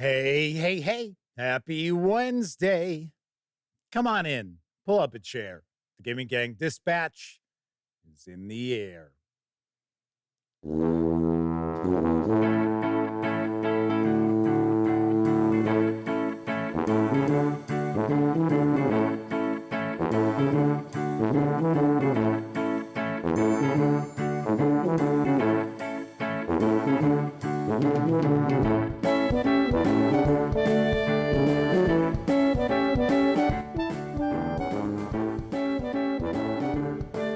Hey, hey, hey. Happy Wednesday. Come on in. Pull up a chair. The Gaming Gang Dispatch is in the air.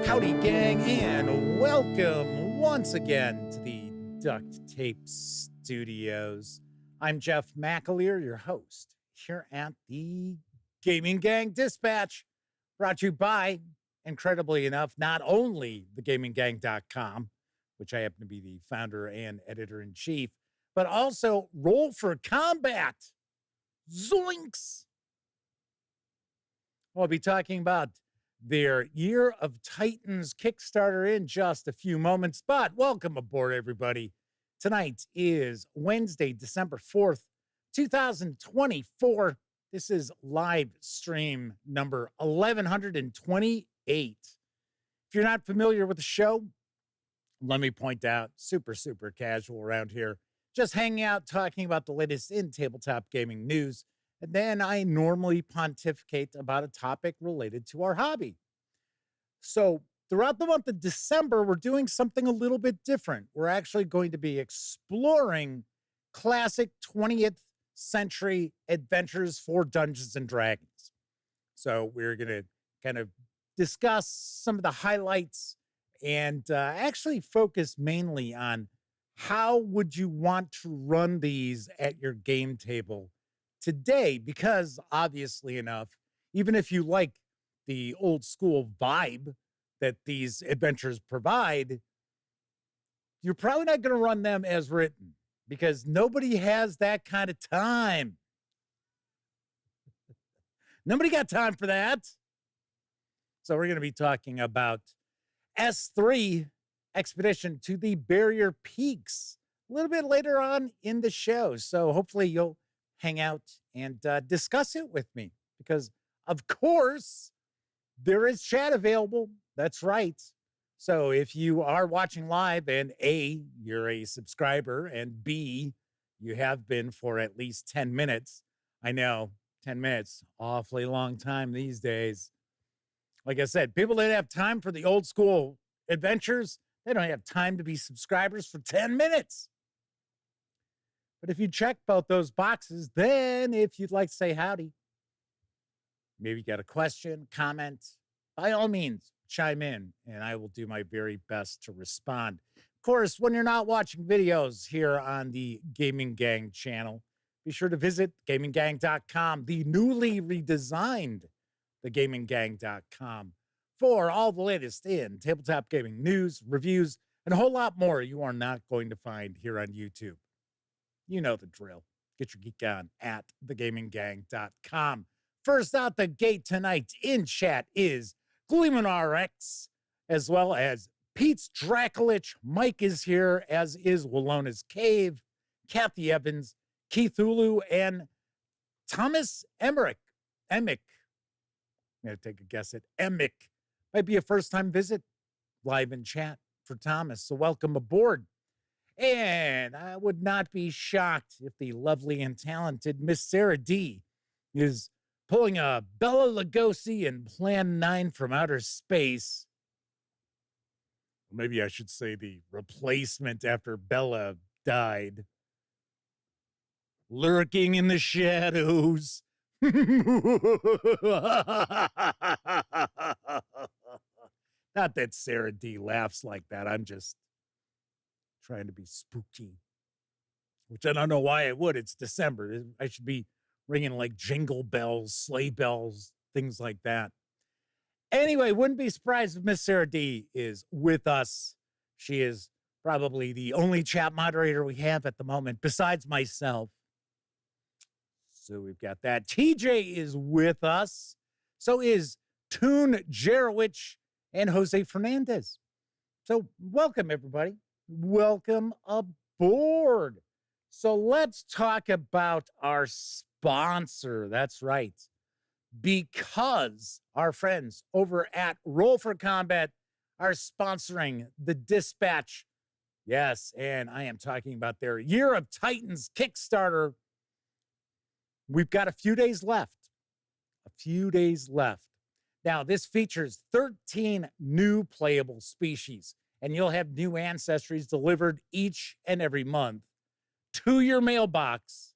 Howdy, gang, and welcome once again to the Duct Tape Studios. I'm Jeff McAleer, your host, here at the Gaming Gang Dispatch, brought to you by, incredibly enough, not only thegaminggang.com, which I happen to be the founder and editor-in-chief, but also Roll for Combat. Zoinks! I'll be talking about their Year of Titans Kickstarter in just a few moments, but welcome aboard, everybody. Tonight is Wednesday, December 4th, 2024. This is live stream number 1128. If you're not familiar with the show, let me point out, super casual around here. Just hanging out, talking about the latest in tabletop gaming news. And then I normally pontificate about a topic related to our hobby. So throughout the month of December, we're doing something a little bit different. We're actually going to be exploring classic 20th century adventures for Dungeons and Dragons. So we're going to kind of discuss some of the highlights and actually focus mainly on how would you want to run these at your game table today, because obviously enough, even if you like the old school vibe that these adventures provide, you're probably not going to run them as written because nobody has that kind of time. Nobody got time for that. So we're going to be talking about S3 Expedition to the Barrier Peaks a little bit later on in the show. So hopefully you'll hang out and discuss it with me because, of course, there is chat available. That's right. So if you are watching live and A, you're a subscriber, and B, you have been for at least 10 minutes. I know, 10 minutes, awfully long time these days. Like I said, people that have time for the old school adventures, they don't have time to be subscribers for 10 minutes. But if you check both those boxes, then if you'd like to say howdy, maybe you got a question, comment, by all means, chime in, and I will do my very best to respond. Of course, when you're not watching videos here on the Gaming Gang channel, be sure to visit gaminggang.com, the newly redesigned thegaminggang.com, for all the latest in tabletop gaming news, reviews, and a whole lot more you are not going to find here on YouTube. You know the drill. Get your geek on at thegaminggang.com. First out the gate tonight in chat is Gleeman RX, as well as Pete's Draculich. Mike is here, as is Wallona's Cave, Kathy Evans, Keith Hulu, and Thomas Emick. I'm going to take a guess at Emick. Might be a first-time visit live in chat for Thomas, so welcome aboard. And I would not be shocked if the lovely and talented Miss Sarah D is pulling a Bella Lugosi in Plan 9 from outer space. Maybe I should say the replacement after Bella died. Lurking in the shadows. Not that Sarah D laughs like that. I'm just trying to be spooky, which I don't know why I would. It's December. I should be ringing like jingle bells, sleigh bells, things like that. Anyway, wouldn't be surprised if Miss Sarah D is with us. She is probably the only chat moderator we have at the moment besides myself. So we've got that. TJ is with us. So is Toon Jarowich and Jose Fernandez. So welcome, everybody. Welcome aboard. So let's talk about our sponsor. That's right. Because our friends over at Roll for Combat are sponsoring the Dispatch. Yes, and I am talking about their Year of Titans Kickstarter. We've got a few days left. Now, this features 13 new playable species, and you'll have new ancestries delivered each and every month to your mailbox,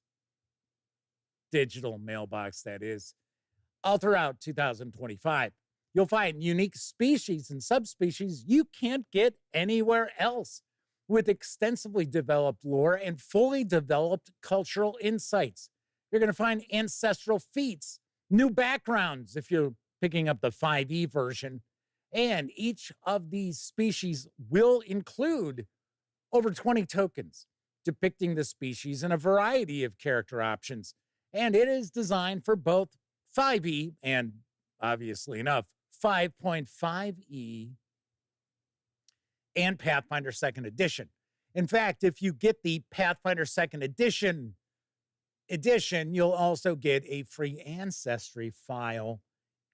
digital mailbox, that is, all throughout 2025. You'll find unique species and subspecies you can't get anywhere else, with extensively developed lore and fully developed cultural insights. You're going to find ancestral feats, new backgrounds if you're picking up the 5e version, and each of these species will include over 20 tokens depicting the species in a variety of character options. And it is designed for both 5e and, obviously enough, 5.5e and Pathfinder 2nd Edition. In fact, if you get the Pathfinder 2nd Edition, you'll also get a free ancestry file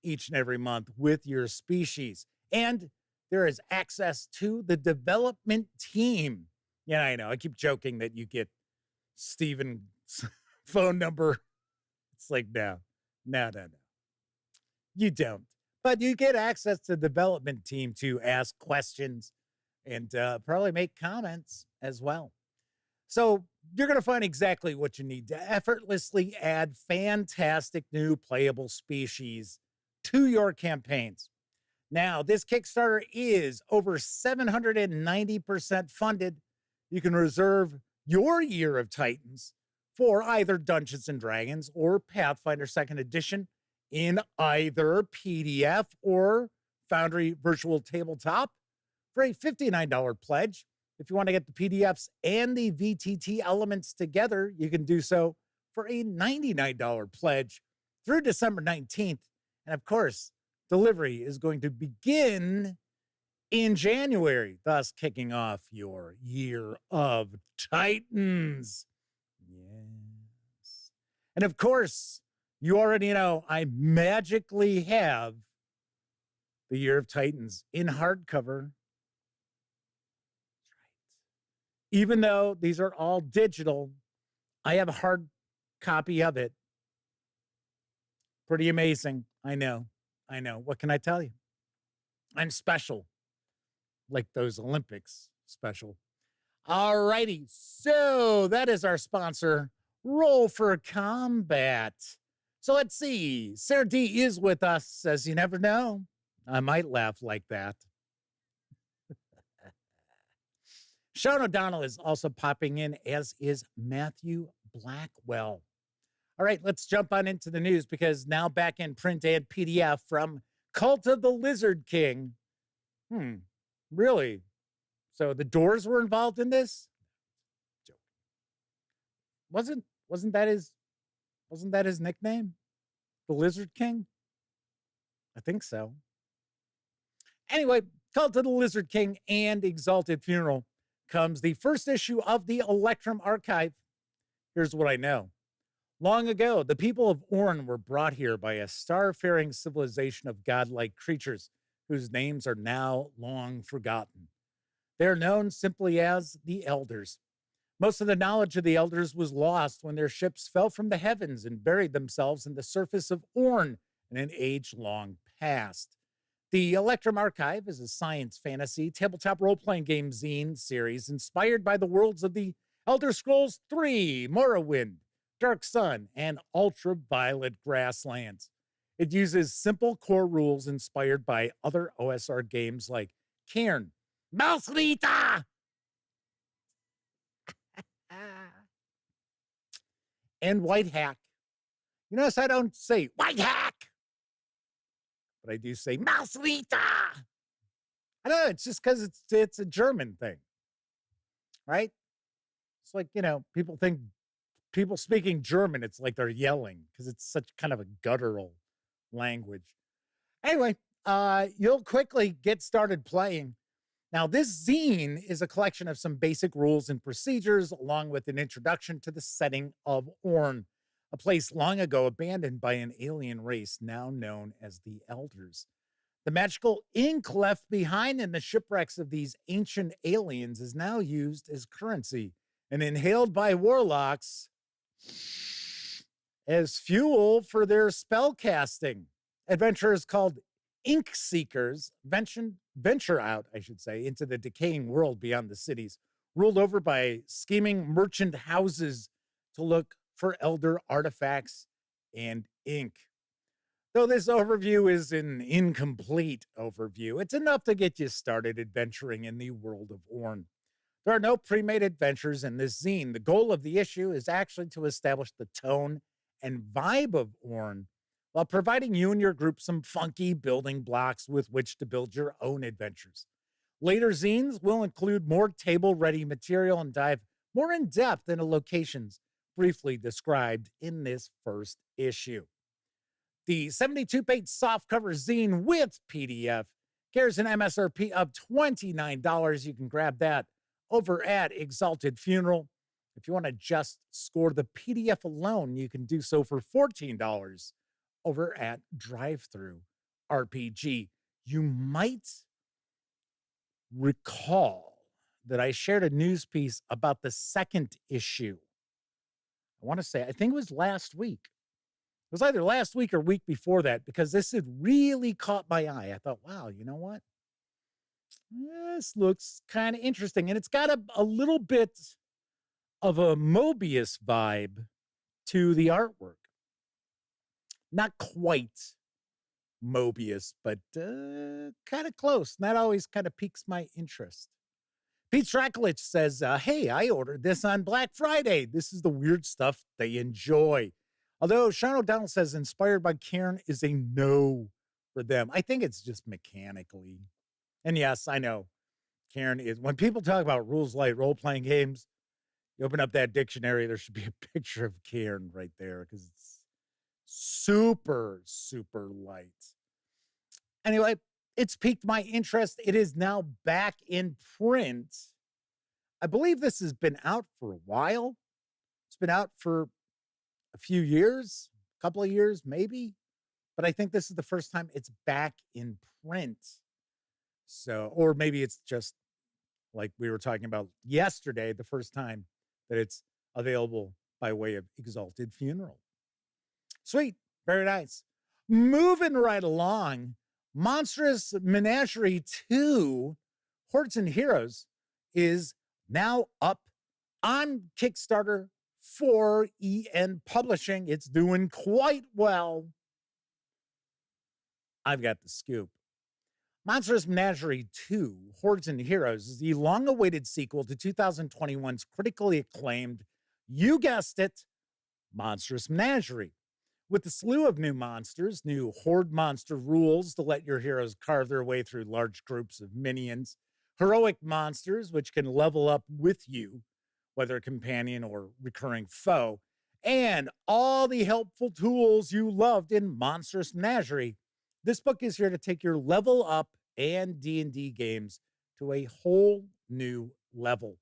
each and every month with your species. And there is access to the development team. Yeah, I know. I keep joking that you get Steven's phone number. It's like, no. You don't. But you get access to the development team to ask questions and probably make comments as well. So you're going to find exactly what you need to effortlessly add fantastic new playable species to your campaigns. Now, this Kickstarter is over 790% funded. You can reserve your Year of Titans for either Dungeons & Dragons or Pathfinder 2nd Edition in either PDF or Foundry Virtual Tabletop for a $59 pledge. If you want to get the PDFs and the VTT elements together, you can do so for a $99 pledge through December 19th. And of course, delivery is going to begin in January, thus kicking off your Year of Titans. Yes. And of course, you already know I magically have the Year of Titans in hardcover. Even though these are all digital, I have a hard copy of it. Pretty amazing. I know. What can I tell you? I'm special. Like those Olympics special. All righty. So that is our sponsor, Roll for Combat. So let's see. Sarah D is with us, says you never know. I might laugh like that. Sean O'Donnell is also popping in, as is Matthew Blackwell. All right, let's jump on into the news, because now back in print and PDF from Cult of the Lizard King. Really? So the Doors were involved in this? Wasn't that his nickname? The Lizard King? I think so. Anyway, Cult of the Lizard King and Exalted Funeral comes the first issue of the Electrum Archive. Here's what I know. Long ago, the people of Orn were brought here by a star-faring civilization of godlike creatures whose names are now long forgotten. They're known simply as the Elders. Most of the knowledge of the Elders was lost when their ships fell from the heavens and buried themselves in the surface of Orn in an age long past. The Electrum Archive is a science fantasy tabletop role-playing game zine series inspired by the worlds of the Elder Scrolls III, Morrowind, Dark Sun, and Ultraviolet Grasslands. It uses simple core rules inspired by other OSR games like Cairn, Malslita, and White Hack. You notice I don't say White Hack, but I do say Malslita. I don't know, it's just because it's a German thing, right? It's like, people speaking German, it's like they're yelling because it's such kind of a guttural language. Anyway, you'll quickly get started playing. Now, this zine is a collection of some basic rules and procedures, along with an introduction to the setting of Orn, a place long ago abandoned by an alien race now known as the Elders. The magical ink left behind in the shipwrecks of these ancient aliens is now used as currency and inhaled by warlocks as fuel for their spell casting. Adventurers called ink seekers venture out, I should say, into the decaying world beyond the cities, ruled over by scheming merchant houses to look for elder artifacts and ink. Though this overview is an incomplete overview, it's enough to get you started adventuring in the world of Orn. There are no pre-made adventures in this zine. The goal of the issue is actually to establish the tone and vibe of Orn, while providing you and your group some funky building blocks with which to build your own adventures. Later zines will include more table-ready material and dive more in depth into locations briefly described in this first issue. The 72-page softcover zine with PDF carries an MSRP of $29. You can grab that over at Exalted Funeral. If you want to just score the PDF alone, you can do so for $14 over at Drive-Thru RPG. You might recall that I shared a news piece about the second issue. I want to say, I think it was last week. It was either last week or week before that, because this had really caught my eye. I thought, wow, you know what? This looks kind of interesting. And it's got a little bit of a Mobius vibe to the artwork. Not quite Mobius, but kind of close. And that always kind of piques my interest. Pete Stracklich says, hey, I ordered this on Black Friday. This is the weird stuff they enjoy. Although Sean O'Donnell says inspired by Cairn is a no for them. I think it's just mechanically. And yes, I know Cairn is, when people talk about rules light role-playing games, you open up that dictionary, there should be a picture of Cairn right there because it's super, super light. Anyway, it's piqued my interest. It is now back in print. I believe this has been out for a while. It's been out for a few years, a couple of years, maybe. But I think this is the first time it's back in print. So, or maybe it's just like we were talking about yesterday, the first time that it's available by way of Exalted Funeral. Sweet. Very nice. Moving right along, Monstrous Menagerie 2, Hordes and Heroes, is now up on Kickstarter for EN Publishing. It's doing quite well. I've got the scoop. Monstrous Menagerie 2, Hordes and Heroes, is the long-awaited sequel to 2021's critically acclaimed, you guessed it, Monstrous Menagerie. With a slew of new monsters, new horde monster rules to let your heroes carve their way through large groups of minions, heroic monsters which can level up with you, whether a companion or recurring foe, and all the helpful tools you loved in Monstrous Menagerie. This book is here to take your level up and D&D games to a whole new level.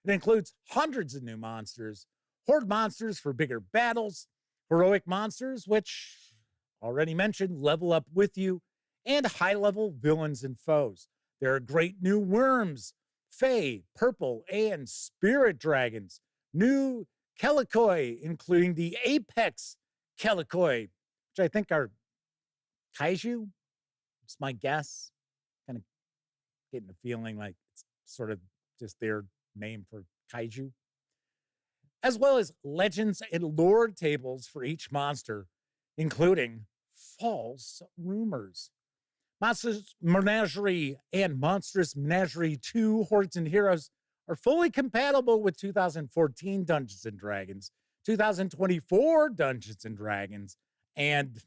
It includes hundreds of new monsters, horde monsters for bigger battles, heroic monsters, which already mentioned, level up with you, and high-level villains and foes. There are great new worms, fae, purple, and spirit dragons, new Kelikoi, including the Apex Kelikoi, which I think are kaiju. It's my guess. Kind of getting the feeling like it's sort of just their name for kaiju. As well as legends and lore tables for each monster, including false rumors. Monstrous Menagerie and Monstrous Menagerie 2 Hordes and Heroes are fully compatible with 2014 Dungeons & Dragons, 2024 Dungeons & Dragons, and,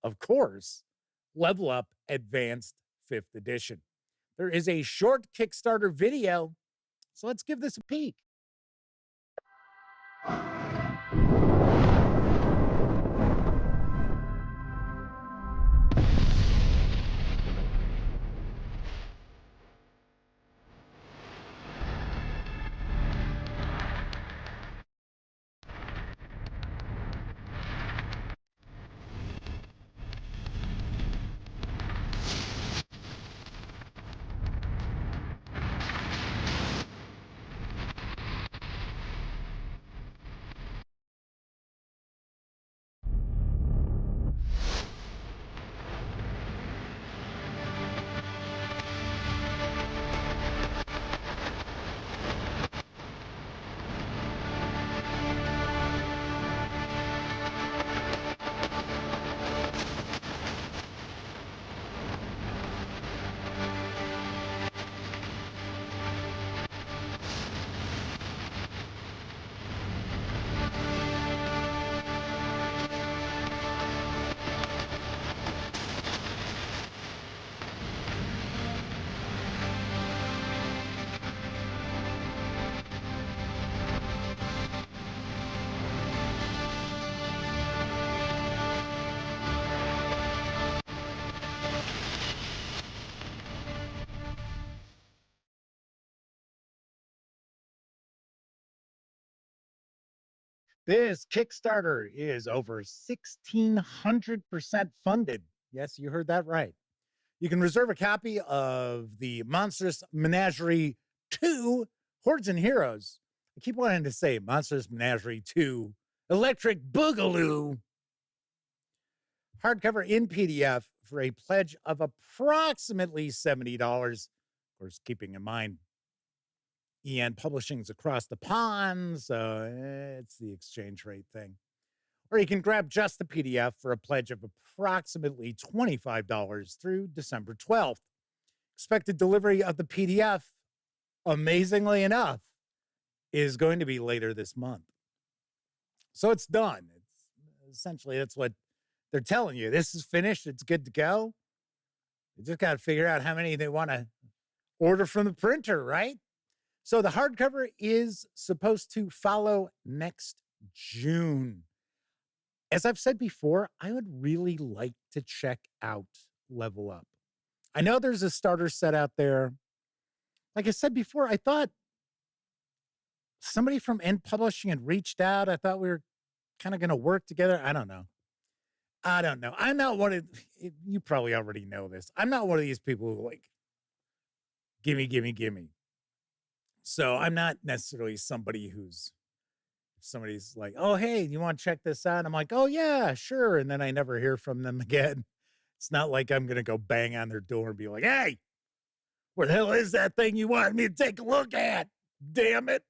of course, Level Up Advanced 5th Edition. There is a short Kickstarter video, so let's give this a peek. This Kickstarter is over 1,600% funded. Yes, you heard that right. You can reserve a copy of the Monstrous Menagerie 2 Hordes and Heroes. I keep wanting to say Monstrous Menagerie 2 Electric Boogaloo. Hardcover in PDF for a pledge of approximately $70. Of course, keeping in mind EN Publishing's across the pond, so it's the exchange rate thing. Or you can grab just the PDF for a pledge of approximately $25 through December 12th. Expected delivery of the PDF, amazingly enough, is going to be later this month. So it's done. It's essentially, that's what they're telling you. This is finished. It's good to go. You just got to figure out how many they want to order from the printer, right? So the hardcover is supposed to follow next June. As I've said before, I would really like to check out Level Up. I know there's a starter set out there. Like I said before, I thought somebody from End Publishing had reached out. I thought we were kind of going to work together. I don't know. I'm not one of, you probably already know this. I'm not one of these people who like, gimme. So I'm not necessarily somebody somebody's like, oh, hey, you want to check this out? I'm like, oh, yeah, sure. And then I never hear from them again. It's not like I'm going to go bang on their door and be like, hey, where the hell is that thing you wanted me to take a look at? Damn it.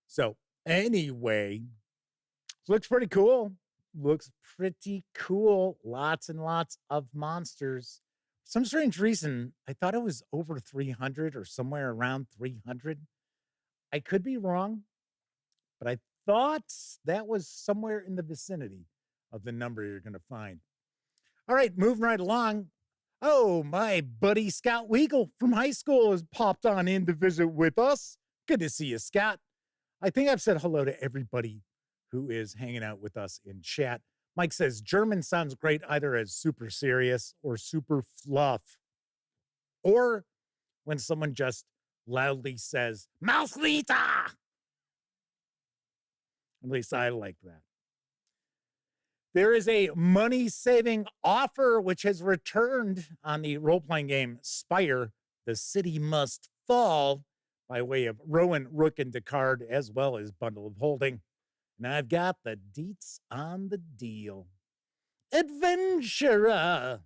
So anyway, looks pretty cool. Lots and lots of monsters. For some strange reason, I thought it was over 300 or somewhere around 300. I could be wrong, but I thought that was somewhere in the vicinity of the number you're going to find. All right, moving right along. Oh, my buddy Scott Weagle from high school has popped on in to visit with us. Good to see you, Scott. I think I've said hello to everybody who is hanging out with us in chat. Mike says, German sounds great either as super serious or super fluff. Or when someone just loudly says, Mauslita! At least I like that. There is a money-saving offer which has returned on the role-playing game Spire, The City Must Fall, by way of Rowan Rook Decard, as well as Bundle of Holding. And I've got the deets on the deal. Adventurer.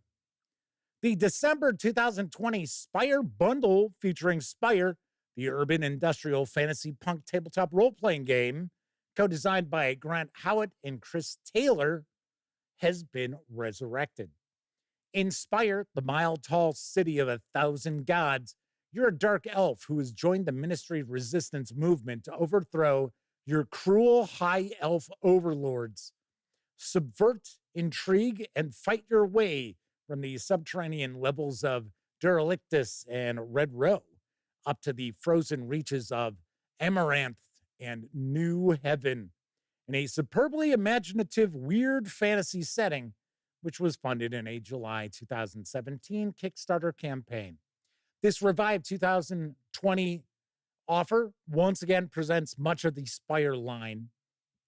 The December 2020 Spire bundle featuring Spire, the urban industrial fantasy punk tabletop role-playing game, co-designed by Grant Howitt and Chris Taylor, has been resurrected. In Spire, the mile-tall city of 1,000 gods, you're a dark elf who has joined the Ministry of Resistance movement to overthrow your cruel high elf overlords. Subvert, intrigue, and fight your way from the subterranean levels of Derelictus and Red Row up to the frozen reaches of Amaranth and New Heaven in a superbly imaginative, weird fantasy setting, which was funded in a July 2017 Kickstarter campaign. This revived 2020 offer once again presents much of the Spire line,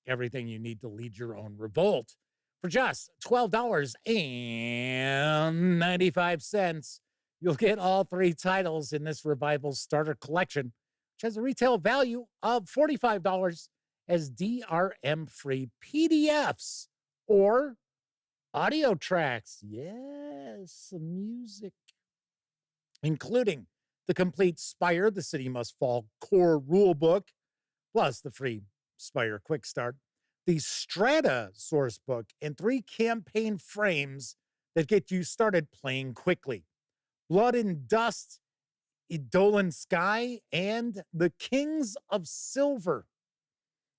everything you need to lead your own revolt, for just $12.95. You'll get all 3 titles in this revival starter collection, which has a retail value of $45 as DRM-free PDFs or audio tracks. Yes, some music, including the complete Spire, The City Must Fall core rulebook, plus the free Spire Quick Start, the Strata source book, and 3 campaign frames that get you started playing quickly. Blood and Dust, Edolan Sky, and The Kings of Silver.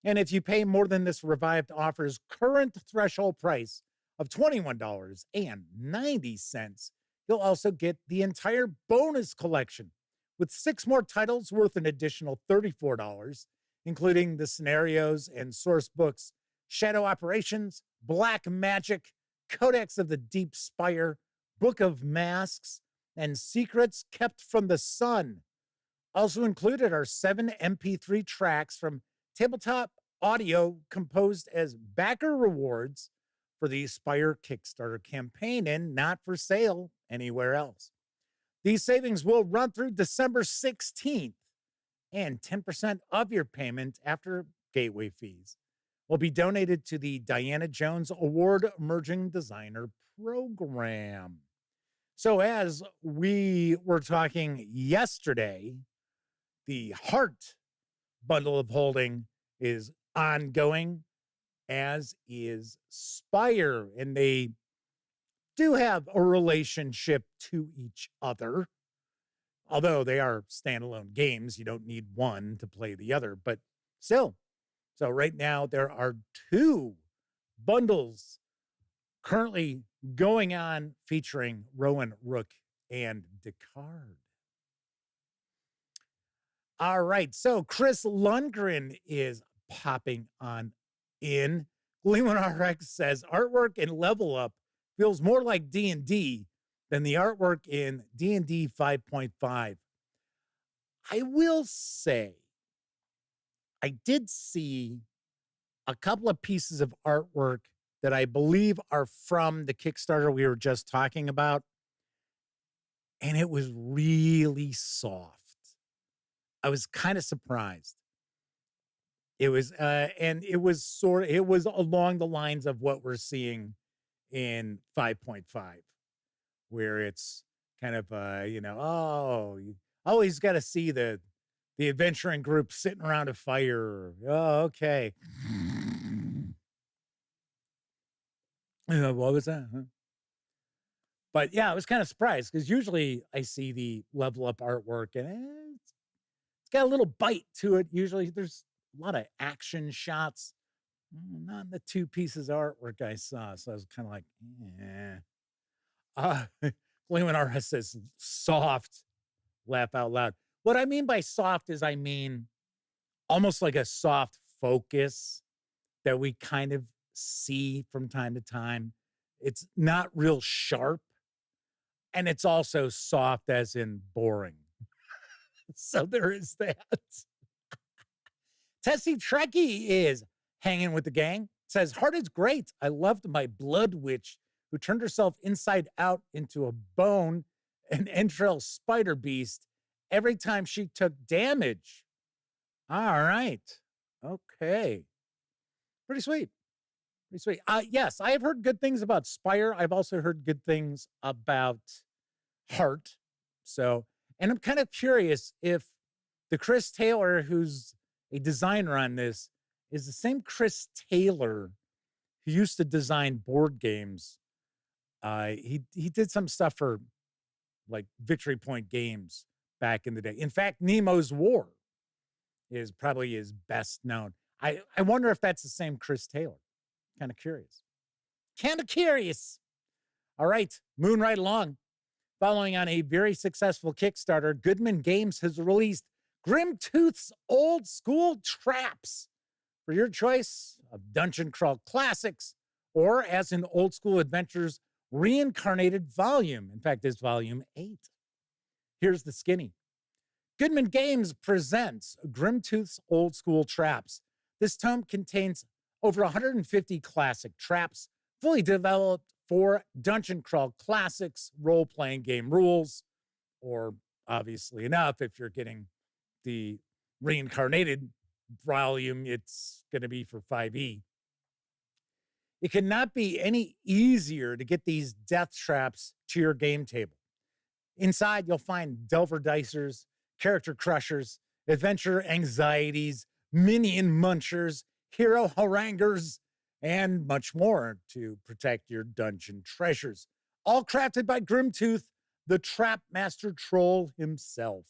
And if you pay more than this revived offer's current threshold price of $21.90, you'll also get the entire bonus collection with 6 more titles worth an additional $34, including the scenarios and source books, Shadow Operations, Black Magic, Codex of the Deep Spire, Book of Masks, and Secrets Kept from the Sun. Also included are 7 MP3 tracks from Tabletop audio composed as backer rewards for the Spire Kickstarter campaign and not for sale anywhere else. These savings will run through December 16th, and 10% of your payment after gateway fees will be donated to the Diana Jones Award Emerging Designer Program. So, as we were talking yesterday, the Heart bundle of holding is ongoing, as is Spire, and they do have a relationship to each other. Although they are standalone games, you don't need one to play the other, but still. So right now there are 2 bundles currently going on featuring Rowan Rook and Decard. All right, so Chris Lundgren is popping on in. Gleeman RX says artwork in Level Up feels more like D&D than the artwork in D&D 5.5. I will say, I did see a couple of pieces of artwork that I believe are from the Kickstarter we were just talking about, and it was really soft. I was kind of surprised. It was, and it was it was along the lines of what we're seeing in 5.5, where it's kind of, you always got to see the adventuring group sitting around a fire. Oh, okay. What was that? Huh? But yeah, I was kind of surprised because usually I see the Level Up artwork and it's got a little bite to it. Usually there's a lot of action shots, not in the 2 pieces of artwork I saw. So I was kind of like, Gleeman RS says soft, laugh out loud. What I mean by soft is I mean almost like a soft focus that we kind of see from time to time. It's not real sharp, and it's also soft as in boring. So there is that. Tessie Trekkie is hanging with the gang. Says, Heart is great. I loved my blood witch who turned herself inside out into a bone, an entrail spider beast every time she took damage. All right. Okay. Pretty sweet. Pretty sweet. Yes, I have heard good things about Spire. I've also heard good things about Heart. So, and I'm kind of curious if the Chris Taylor, who's a designer on this, is the same Chris Taylor who used to design board games. He did some stuff for like Victory Point Games back in the day. In fact, Nemo's War is probably his best known. I wonder if that's the same Chris Taylor. Kind of curious. Kind of curious. All right, moving right along. Following on a very successful Kickstarter, Goodman Games has released Grimtooth's Old School Traps for your choice of Dungeon Crawl Classics, or as in Old School Adventures Reincarnated Volume. In fact, it's Volume 8. Here's the skinny. Goodman Games presents Grimtooth's Old School Traps. This tome contains over 150 classic traps, fully developed for Dungeon Crawl Classics role-playing game rules, or obviously enough, if you're getting the reincarnated volume, it's going to be for 5e. It could not be any easier to get these death traps to your game table. Inside, you'll find Delver Dicers, Character Crushers, Adventure Anxieties, Minion Munchers, Hero Haranguers, and much more to protect your dungeon treasures. All crafted by Grimtooth, the Trap Master Troll himself.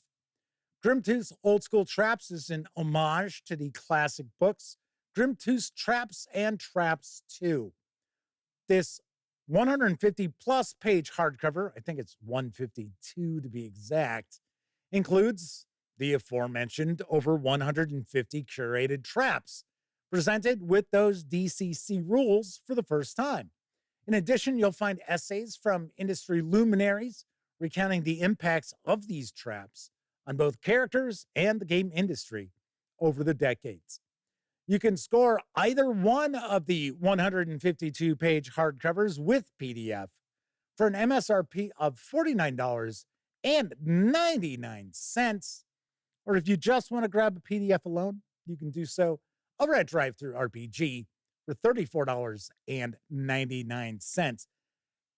Grimtooth's Old School Traps is an homage to the classic books, Grimtooth's Traps and Traps 2. This 150 plus page hardcover, I think it's 152 to be exact, includes the aforementioned over 150 curated traps, presented with those DCC rules for the first time. In addition, you'll find essays from industry luminaries recounting the impacts of these traps on both characters and the game industry over the decades. You can score either one of the 152-page hardcovers with PDF for an MSRP of $49.99. Or if you just want to grab a PDF alone, you can do so over at Drive-Thru RPG for $34.99.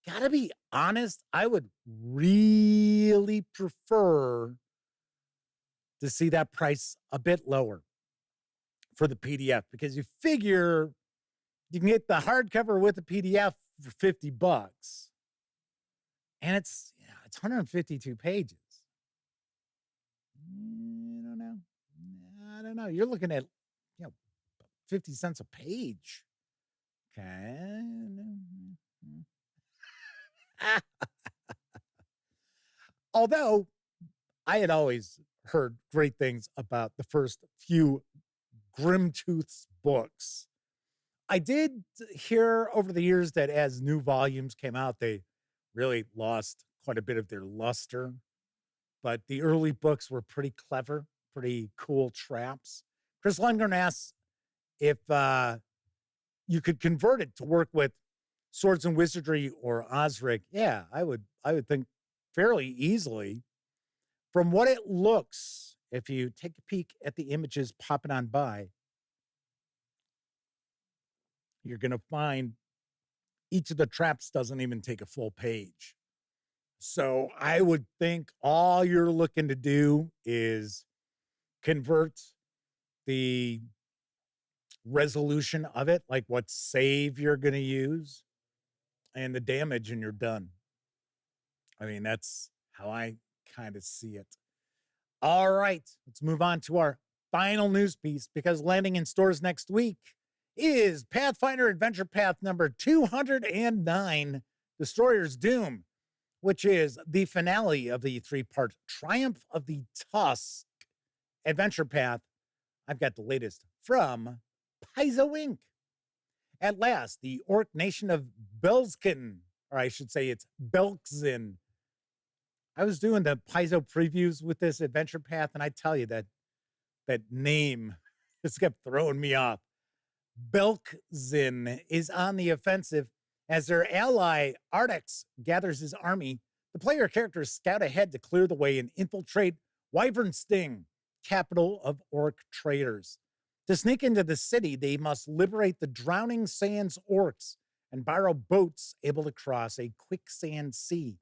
Gotta be honest, I would really prefer to see that price a bit lower for the PDF, because you figure you can get the hardcover with the PDF for $50, and it's 152 pages. I don't know. You're looking at 50 cents a page. Okay. Although I had always heard great things about the first few Grimtooth's books. I did hear over the years that as new volumes came out, they really lost quite a bit of their luster. But the early books were pretty clever, pretty cool traps. Chris Lundgren asks if you could convert it to work with Swords and Wizardry or Osric. Yeah, I would think fairly easily. From what it looks, if you take a peek at the images popping on by, you're going to find each of the traps doesn't even take a full page. So I would think all you're looking to do is convert the resolution of it, like what save you're going to use, and the damage, and you're done. I mean, that's how I kind of see it. All right, let's move on to our final news piece, because landing in stores next week is Pathfinder Adventure Path number 209, Destroyer's Doom, which is the finale of the 3-part Triumph of the Tusk adventure path. I've got the latest from Paizo Inc. At last, the Orc nation of Belzkin, or I should say it's Belkzin. I was doing the Paizo previews with this adventure path, and I tell you that name just kept throwing me off. Belkzin is on the offensive as their ally Ardex gathers his army. The player characters scout ahead to clear the way and infiltrate Wyvern Sting, capital of Orc traders. To sneak into the city, they must liberate the Drowning Sands orcs and borrow boats able to cross a quicksand sea.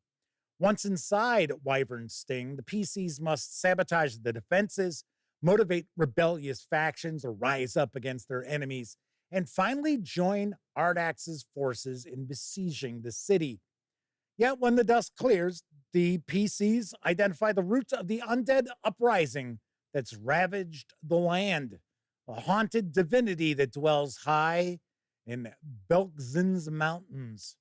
Once inside Wyvern Sting, the PCs must sabotage the defenses, motivate rebellious factions, or rise up against their enemies, and finally join Ardax's forces in besieging the city. Yet when the dust clears, the PCs identify the roots of the undead uprising that's ravaged the land, a haunted divinity that dwells high in Belkzin's mountains.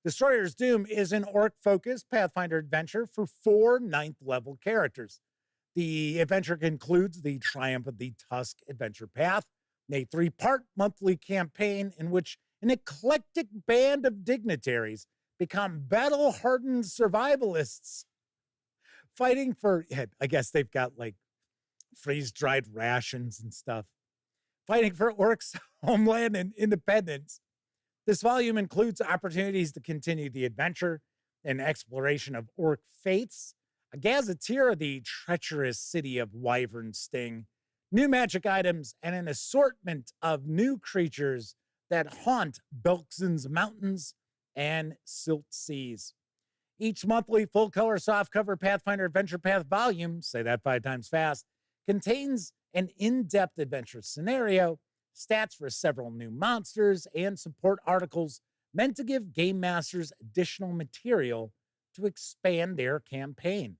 Destroyer's Doom is an orc-focused Pathfinder adventure for 4 9th-level characters. The adventure concludes the Triumph of the Tusk adventure path, a 3-part monthly campaign in which an eclectic band of dignitaries become battle-hardened survivalists fighting for, I guess they've got like freeze-dried rations and stuff, fighting for orcs' homeland and independence. This volume includes opportunities to continue the adventure and exploration of orc faiths, a gazetteer of the treacherous city of Wyvern Sting, new magic items, and an assortment of new creatures that haunt Belkzin's mountains and silt seas. Each monthly full-color softcover Pathfinder Adventure Path volume, say that 5 times fast, contains an in-depth adventure scenario, stats for several new monsters, and support articles meant to give game masters additional material to expand their campaign.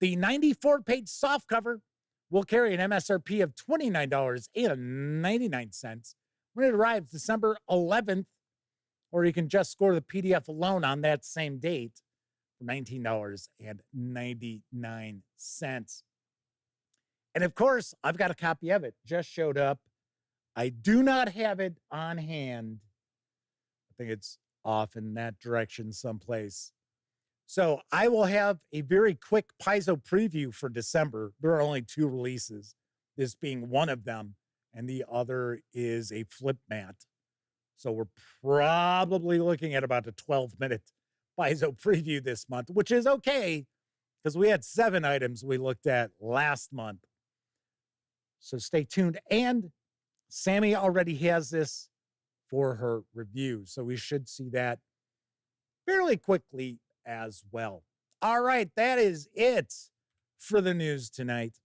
The 94-page softcover will carry an MSRP of $29.99 when it arrives December 11th, or you can just score the PDF alone on that same date for $19.99. And of course, I've got a copy of it. Just showed up. I do not have it on hand. I think it's off in that direction someplace. So I will have a very quick Paizo preview for December. There are only 2 releases, this being one of them. and the other is a flip mat. So we're probably looking at about a 12-minute Paizo preview this month, which is okay because we had 7 items we looked at last month. So stay tuned. And Sammy already has this for her review, so we should see that fairly quickly as well. All right, that is it for the news tonight.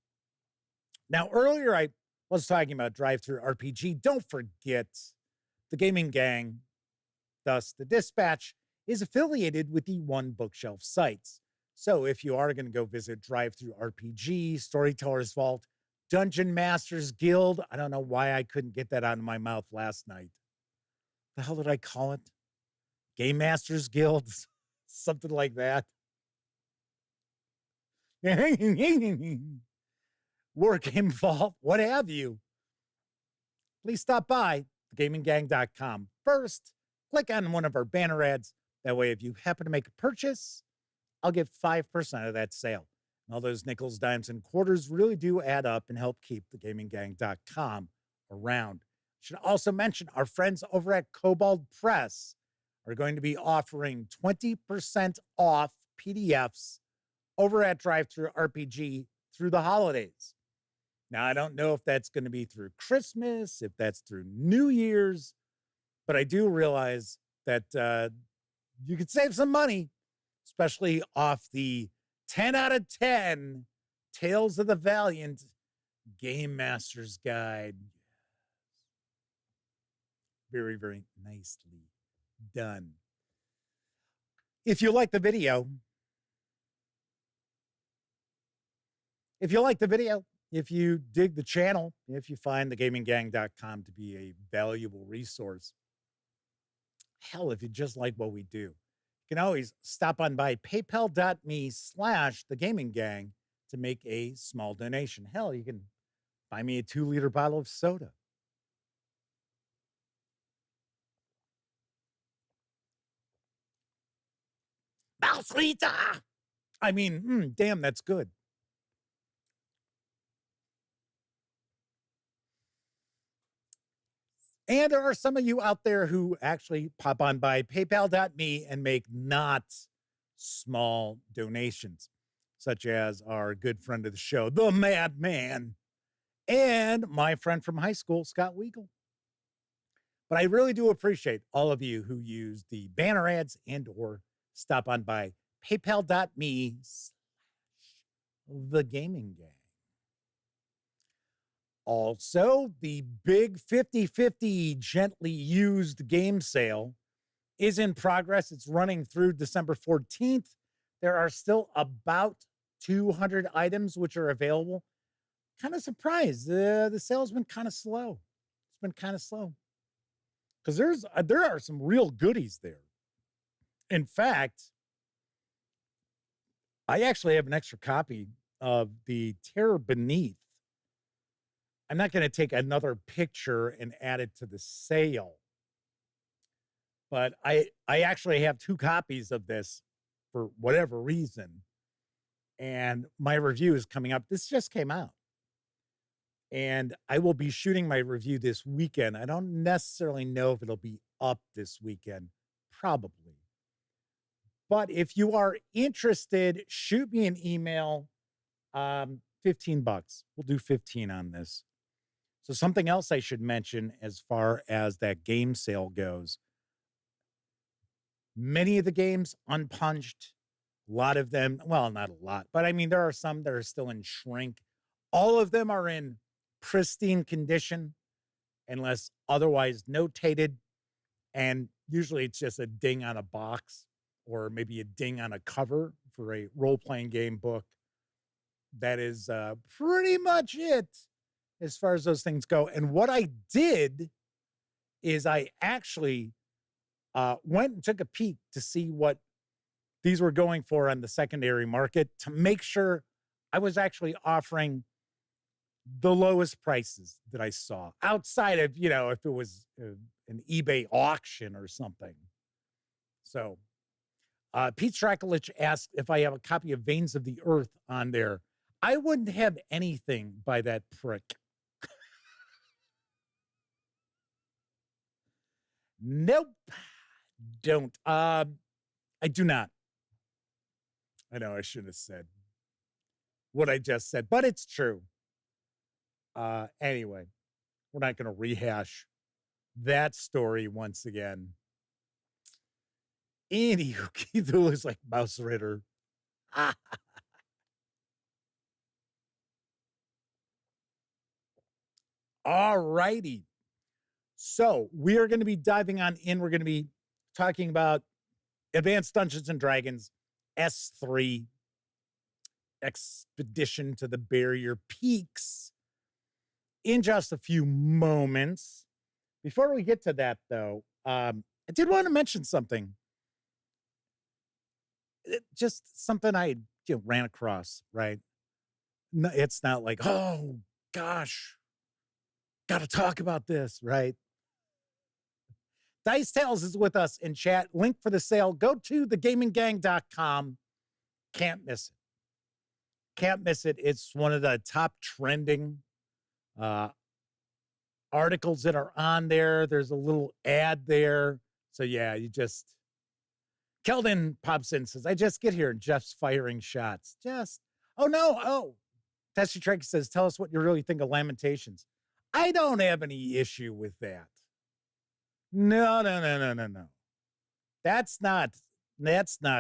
Now, earlier I was talking about Drive-Thru RPG. Don't forget, the Gaming Gang, thus the Dispatch, is affiliated with the One Bookshelf sites. So if you are going to go visit Drive-Thru RPG, Storyteller's Vault, Dungeon Masters Guild, I don't know why I couldn't get that out of my mouth last night. The hell did I call it? Game Masters Guild? Something like that. War Game Vault, what have you. Please stop by thegaminggang.com. First, click on one of our banner ads. That way, if you happen to make a purchase, I'll get 5% of that sale. And all those nickels, dimes, and quarters really do add up and help keep thegaminggang.com around. Should also mention our friends over at Kobold Press are going to be offering 20% off PDFs over at Drive-Thru RPG through the holidays. Now, I don't know if that's going to be through Christmas, if that's through New Year's, but I do realize that you could save some money, especially off the 10 out of 10 Tales of the Valiant Game Master's Guide. Very, very nicely done. If you like the video, if you dig the channel, if you find thegaminggang.com to be a valuable resource, hell, if you just like what we do, you can always stop on by paypal.me/thegaminggang to make a small donation. Hell, you can buy me a 2-liter bottle of soda. Balsrita! I mean, damn, that's good. And there are some of you out there who actually pop on by paypal.me and make not small donations, such as our good friend of the show, the Madman, and my friend from high school, Scott Weigel. But I really do appreciate all of you who use the banner ads and or stop on by paypal.me/thegaminggang. Also, the big 50/50 gently used game sale is in progress. It's running through December 14th. There are still about 200 items which are available. Kind of surprised. The sale's been kind of slow. It's been kind of slow. Because there are some real goodies there. In fact, I actually have an extra copy of the Terror Beneath. I'm not going to take another picture and add it to the sale. But I actually have 2 copies of this for whatever reason. And my review is coming up. This just came out. And I will be shooting my review this weekend. I don't necessarily know if it'll be up this weekend. Probably. But if you are interested, shoot me an email. $15. We'll do 15 on this. So something else I should mention as far as that game sale goes. Many of the games unpunched. A lot of them, well, not a lot, but I mean, there are some that are still in shrink. All of them are in pristine condition unless otherwise notated. And usually it's just a ding on a box or maybe a ding on a cover for a role-playing game book. That is pretty much it as far as those things go. And what I did is I actually went and took a peek to see what these were going for on the secondary market to make sure I was actually offering the lowest prices that I saw outside of, if it was an eBay auction or something. So Pete Strakulich asked if I have a copy of Veins of the Earth on there. I wouldn't have anything by that prick. Nope. Don't. I do not. I know I should have said what I just said, but it's true. Anyway, we're not going to rehash that story once again. Anywho, Keith looks like Mouse Ritter. All righty. So we are going to be diving on in. We're going to be talking about Advanced Dungeons and Dragons S3 Expedition to the Barrier Peaks in just a few moments. Before we get to that, though, I did want to mention something. Just something I ran across, right? No, it's not like, oh, gosh, got to talk about this, right? Dice Tales is with us in chat. Link for the sale. Go to thegaminggang.com. Can't miss it. Can't miss it. It's one of the top trending articles that are on there. There's a little ad there. So, yeah, Keldon pops in and says, I just get here and Jeff's firing shots. Oh, no. Oh, Tessie Trek says, tell us what you really think of Lamentations. I don't have any issue with that. No. That's not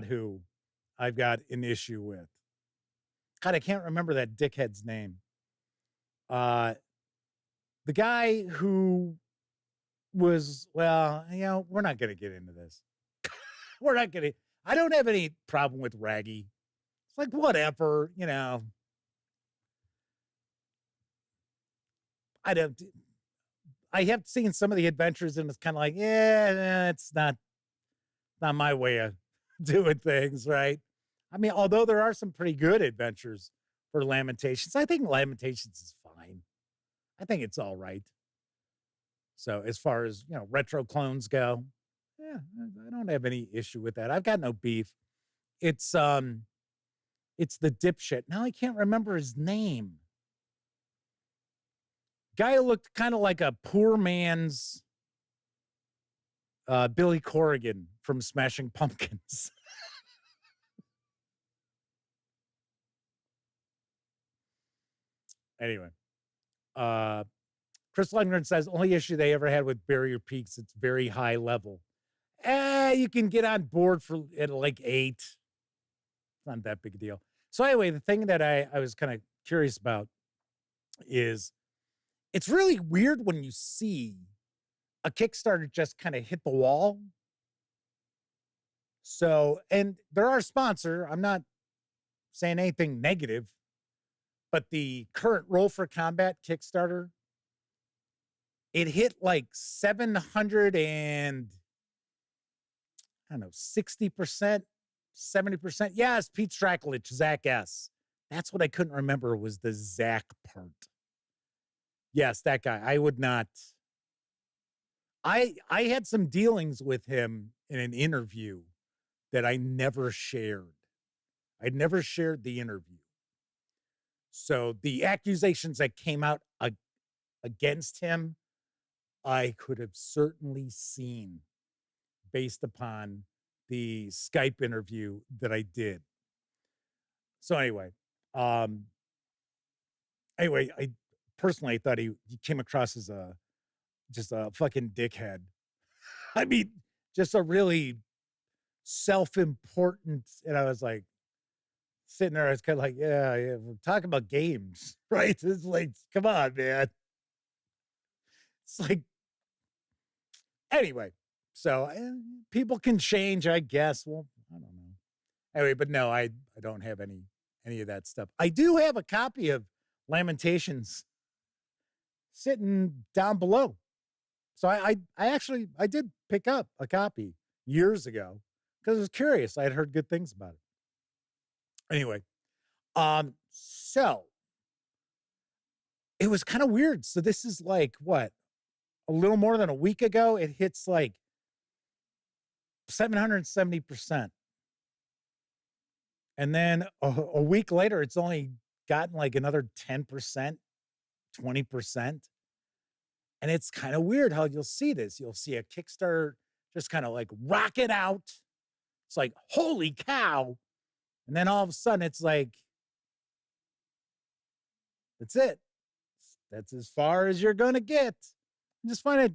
who I've got an issue with. God, I can't remember that dickhead's name. The guy who was, well, we're not going to get into this. I don't have any problem with Raggy. It's like, whatever, I have seen some of the adventures and it's kind of like, yeah, it's not my way of doing things, right? I mean, although there are some pretty good adventures for Lamentations, I think Lamentations is fine. I think it's all right. So as far as, retro clones go, yeah, I don't have any issue with that. I've got no beef. It's the dipshit. Now I can't remember his name. Guy who looked kind of like a poor man's Billy Corrigan from Smashing Pumpkins. Anyway, Chris Lundgren says, only issue they ever had with Barrier Peaks, it's very high level. You can get on board at like 8. It's not that big a deal. So anyway, the thing that I was kind of curious about is it's really weird when you see a Kickstarter just kind of hit the wall. So, and they're our sponsor. I'm not saying anything negative, but the current Roll for Combat Kickstarter, it hit like 700 and, I don't know, 60%, 70%. Yes, Pete Stracklich, Zach S. That's what I couldn't remember was the Zach part. Yes, that guy. I would not. I had some dealings with him in an interview that I never shared. I'd never shared the interview. So the accusations that came out against him, I could have certainly seen based upon the Skype interview that I did. So anyway, I personally thought he came across as just a fucking dickhead. I mean, just a really self-important, and I was like, sitting there, I was kind of like, yeah, we're talking about games, right? It's like, come on, man. It's like, anyway, so people can change, I guess. Well, I don't know. Anyway, but no, I don't have any of that stuff. I do have a copy of Lamentations sitting down below. So I actually did pick up a copy years ago because I was curious. I had heard good things about it. Anyway, so it was kind of weird. So this is like what? A little more than a week ago, it hits like 770%. And then a week later, it's only gotten like another 10%, 20%. And it's kind of weird how you'll see this. You'll see a Kickstarter just kind of like rocket out. It's like, holy cow. And then all of a sudden it's like, that's it. That's as far as you're going to get. I just find it,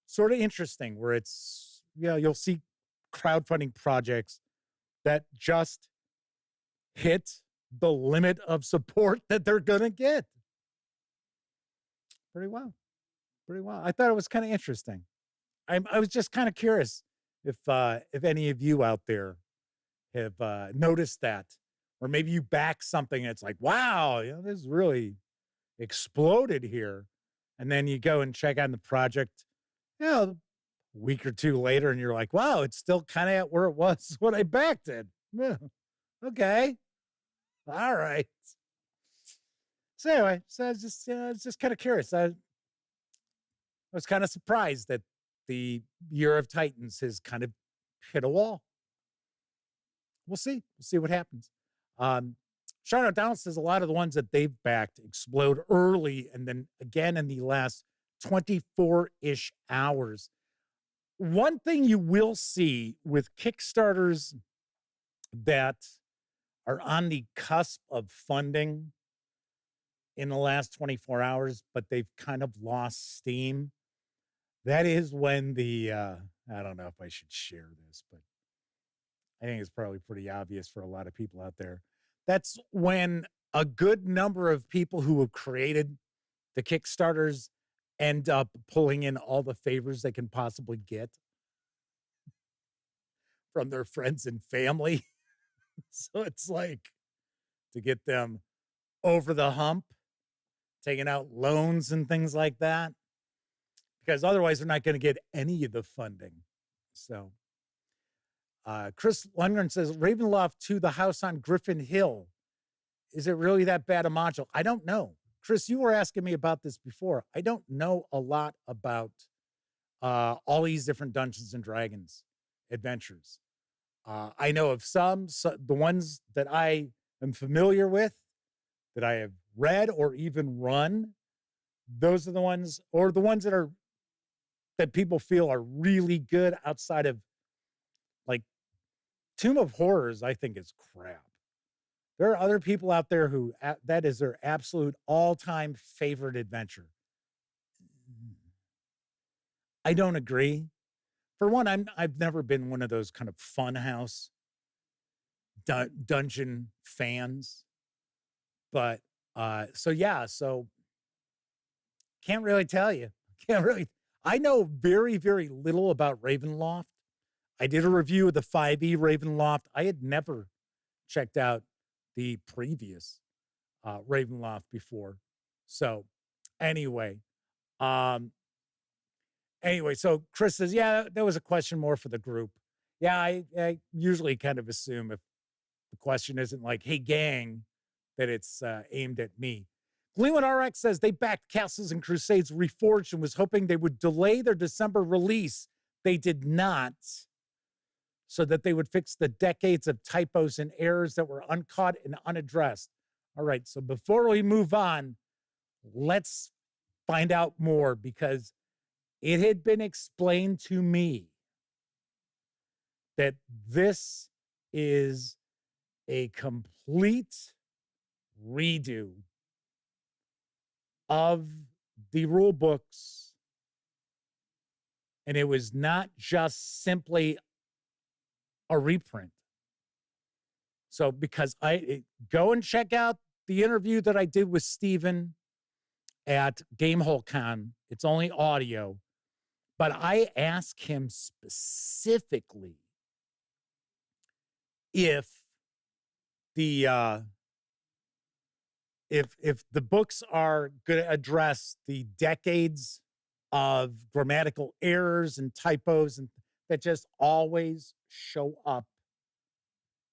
sort of interesting where it's, you'll see crowdfunding projects that just hit the limit of support that they're going to get. Pretty well. I thought it was kind of interesting. I was just kind of curious if any of you out there have noticed that, or maybe you back something and it's like, wow, this really exploded here. And then you go and check out the project, a week or two later, and you're like, wow, it's still kind of at where it was when I backed it. Yeah. Okay. All right. So anyway, I was just kind of curious. I was kind of surprised that the Year of Titans has kind of hit a wall. We'll see. We'll see what happens. Sean O'Donnell says a lot of the ones that they've backed explode early and then again in the last 24-ish hours. One thing you will see with Kickstarters that are on the cusp of funding in the last 24 hours, but they've kind of lost steam. That is when the, I don't know if I should share this, but I think it's probably pretty obvious for a lot of people out there. That's when a good number of people who have created the Kickstarters end up pulling in all the favors they can possibly get from their friends and family. So it's like to get them over the hump, taking out loans and things like that, because otherwise they're not going to get any of the funding. So Chris Lundgren says, Ravenloft 2, the house on Griffin Hill. Is it really that bad a module? I don't know. Chris, you were asking me about this before. I don't know a lot about all these different Dungeons and Dragons adventures. I know of some, the ones that I am familiar with, that I have read or even run. Those are the ones, or the ones that people feel are really good outside of, like, Tomb of Horrors, I think is crap. There are other people out there who that is their absolute all-time favorite adventure. I don't agree. For one, I've never been one of those kind of funhouse dungeon fans. But so can't really tell you. I know very, very little about Ravenloft. I did a review of the 5e Ravenloft. I had never checked out the previous Ravenloft before. So anyway, so Chris says, yeah, that was a question more for the group. Yeah, I usually kind of assume if the question isn't like, hey, gang, that it's aimed at me. Gleeman RX says they backed Castles and Crusades Reforged and was hoping they would delay their December release. They did not, so that they would fix the decades of typos and errors that were uncaught and unaddressed. All right, so before we move on, let's find out more, because it had been explained to me that this is a complete redo of the rule books. And it was not just simply a reprint. So because go and check out the interview that I did with Steven at GameholeCon. It's only audio, but I asked him specifically if the if the books are going to address the decades of grammatical errors and typos and that just always show up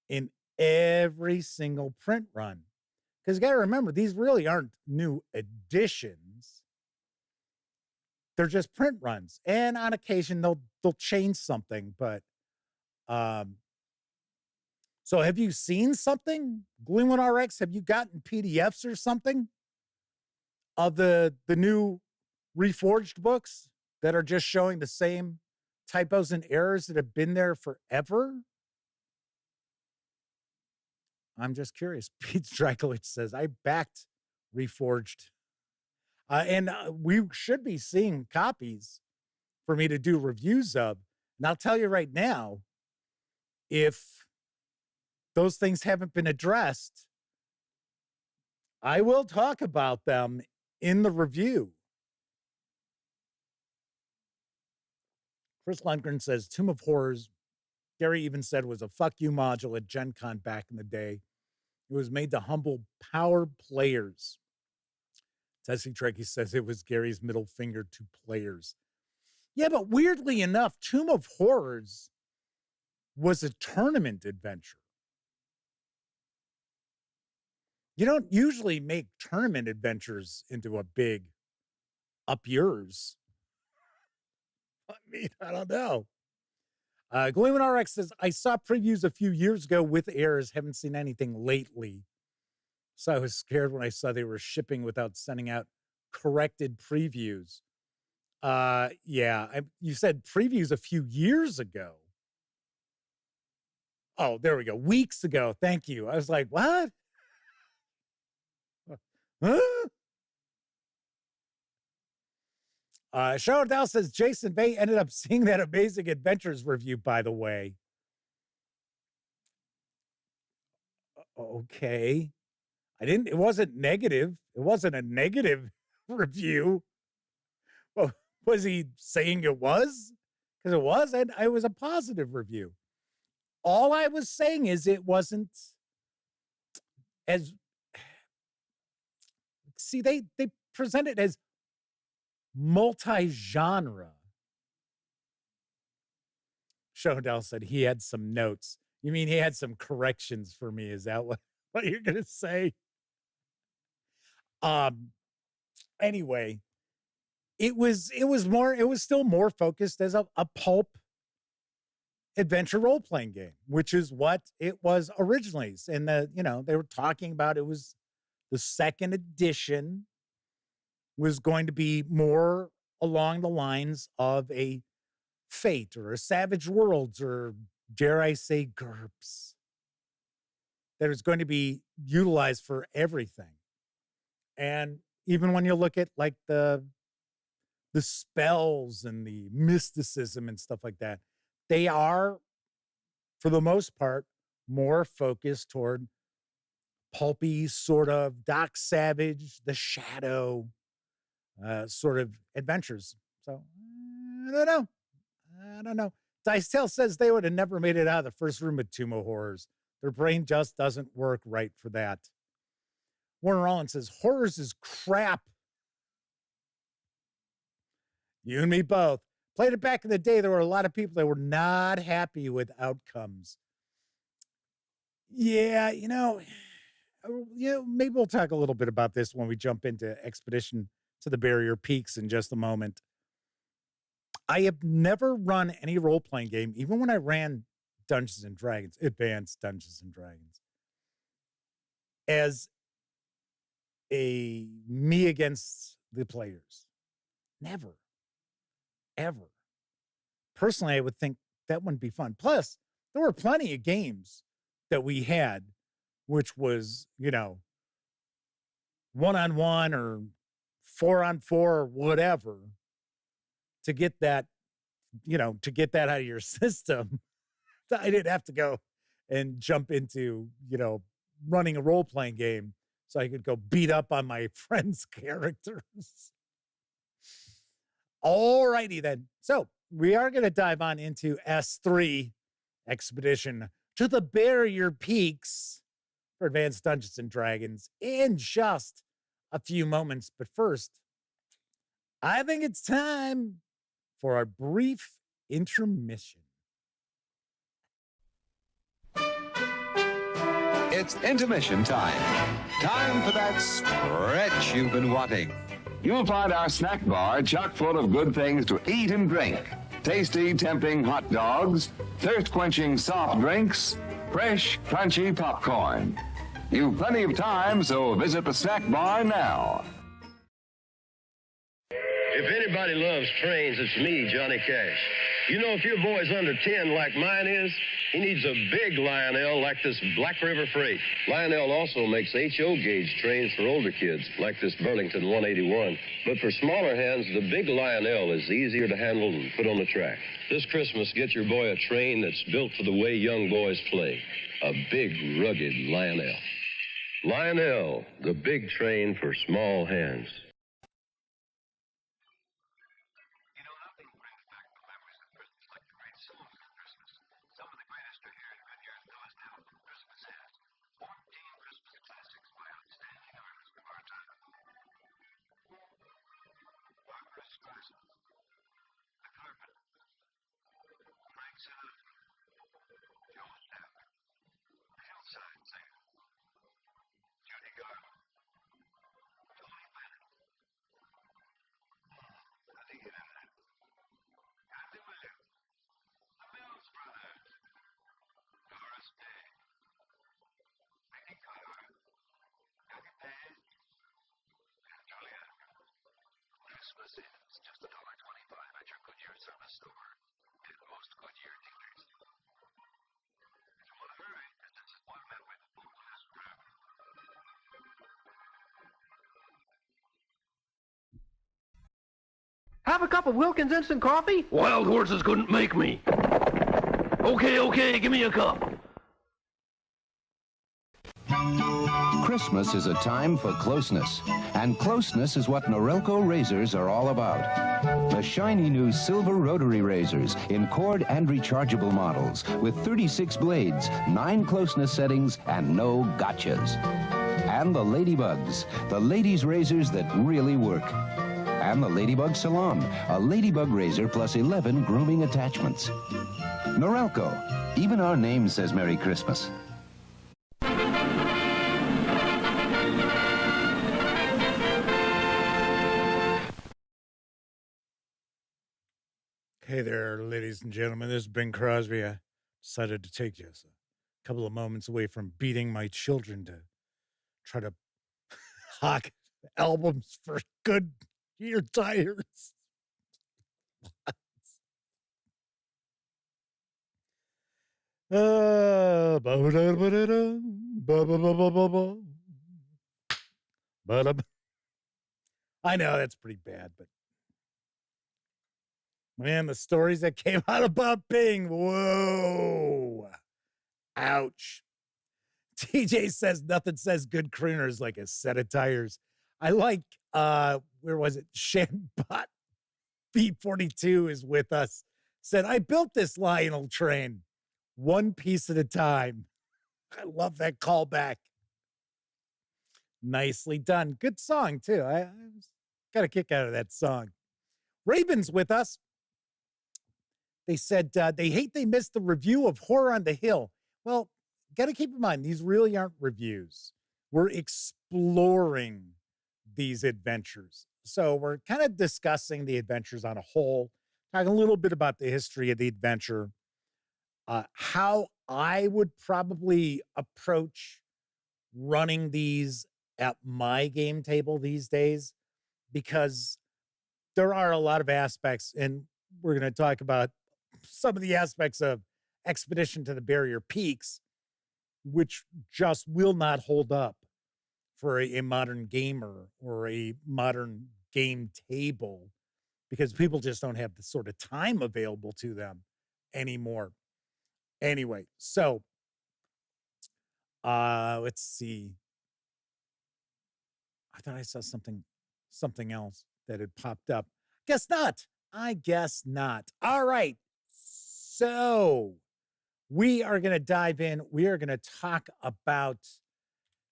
in every single print run. Because you got to remember, these really aren't new editions. They're just print runs. And on occasion, they'll change something. But so have you seen something? Gleeman RX, have you gotten PDFs or something of the new reforged books that are just showing the same typos and errors that have been there forever? I'm just curious. Pete Dracolich says, I backed reforged. And we should be seeing copies for me to do reviews of. And I'll tell you right now, if those things haven't been addressed, I will talk about them in the review. Chris Lundgren says, Tomb of Horrors, Gary even said, was a fuck you module at Gen Con back in the day. It was made to humble power players. Tessie Trekkie says it was Gary's middle finger to players. Yeah, but weirdly enough, Tomb of Horrors was a tournament adventure. You don't usually make tournament adventures into a big up yours. I mean, I don't know. Gleeman RX says, I saw previews a few years ago with errors. Haven't seen anything lately. So I was scared when I saw they were shipping without sending out corrected previews. You said previews a few years ago. Oh, there we go. Weeks ago. Thank you. I was like, what? Huh? Cheryl Dow says Jason Bay ended up seeing that Amazing Adventures review, by the way. Okay. It wasn't negative. It wasn't a negative review. Well, was he saying it was? Because it was, and it was a positive review. All I was saying is it wasn't as, see, they present it as multi-genre. Shodell said he had some notes. You mean he had some corrections for me? Is that what you're going to say? Anyway, it was still more focused as a pulp adventure role-playing game, which is what it was originally. And they were talking about it was the second edition was going to be more along the lines of a Fate or a Savage Worlds or, dare I say, GURPS. That is going to be utilized for everything. And even when you look at like the spells and the mysticism and stuff like that, they are, for the most part, more focused toward pulpy sort of Doc Savage, The Shadow sort of adventures. So I don't know. Dicetail says they would have never made it out of the first room at Tomb of Horrors. Their brain just doesn't work right for that. Warren Rollins says, Horrors is crap. You and me both. Played it back in the day. There were a lot of people that were not happy with outcomes. Yeah, maybe we'll talk a little bit about this when we jump into Expedition to the Barrier Peaks in just a moment. I have never run any role-playing game, even when I ran Dungeons and Dragons, Advanced Dungeons and Dragons, as a me against the players. Never. Ever. Personally, I would think that wouldn't be fun. Plus, there were plenty of games that we had, which was, one-on-one or 4-on-4 or whatever, to get that out of your system. I didn't have to go and jump into, running a role-playing game so I could go beat up on my friends' characters. All righty then. So we are going to dive on into S3, Expedition to the Barrier Peaks for Advanced Dungeons and Dragons in just a few moments. But first, I think it's time for our brief intermission. It's intermission time. Time for that stretch you've been wanting. You'll find our snack bar chock full of good things to eat and drink. Tasty, tempting hot dogs, thirst-quenching soft drinks, fresh, crunchy popcorn. You've plenty of time, so visit the snack bar now. If anybody loves trains, it's me, Johnny Cash. You know, if your boy's under 10 like mine is, he needs a big Lionel like this Black River Freight. Lionel also makes HO gauge trains for older kids, like this Burlington 181. But for smaller hands, the big Lionel is easier to handle and put on the track. This Christmas, get your boy a train that's built for the way young boys play. A big, rugged Lionel. Lionel, the big train for small hands. Christmas is just $1.25 at your Goodyear service store and most Goodyear dealers. If you want to hurry, this is one method will last forever. Have a cup of Wilkins instant coffee? Wild horses couldn't make me. Okay, give me a cup. Christmas is a time for closeness, and closeness is what Norelco razors are all about. The shiny new silver rotary razors in cord and rechargeable models with 36 blades, 9 closeness settings, and no gotchas. And the Ladybugs, the ladies' razors that really work. And the Ladybug Salon, a ladybug razor plus 11 grooming attachments. Norelco, even our name says Merry Christmas. Hey there, ladies and gentlemen. This is Ben Crosby. I decided to take just a couple of moments away from beating my children to try to hawk albums for Goodyear tires. I know that's pretty bad, but man, the stories that came out about Bing, whoa, ouch. TJ says nothing says good crooners like a set of tires. I like, where was it? Shanbot B42 is with us. Said, I built this Lionel train one piece at a time. I love that callback. Nicely done. Good song, too. I got a kick out of that song. Raven's with us. They said they hate they missed the review of Horror on the Hill. Well, got to keep in mind, these really aren't reviews. We're exploring these adventures. So we're kind of discussing the adventures on a whole, talking a little bit about the history of the adventure, how I would probably approach running these at my game table these days, because there are a lot of aspects, and we're going to talk about some of the aspects of Expedition to the Barrier Peaks, which just will not hold up for a modern gamer or a modern game table, because people just don't have the sort of time available to them anymore. Anyway, so let's see. I thought I saw something else that had popped up. Guess not. I guess not. All right. So we are going to dive in. We are going to talk about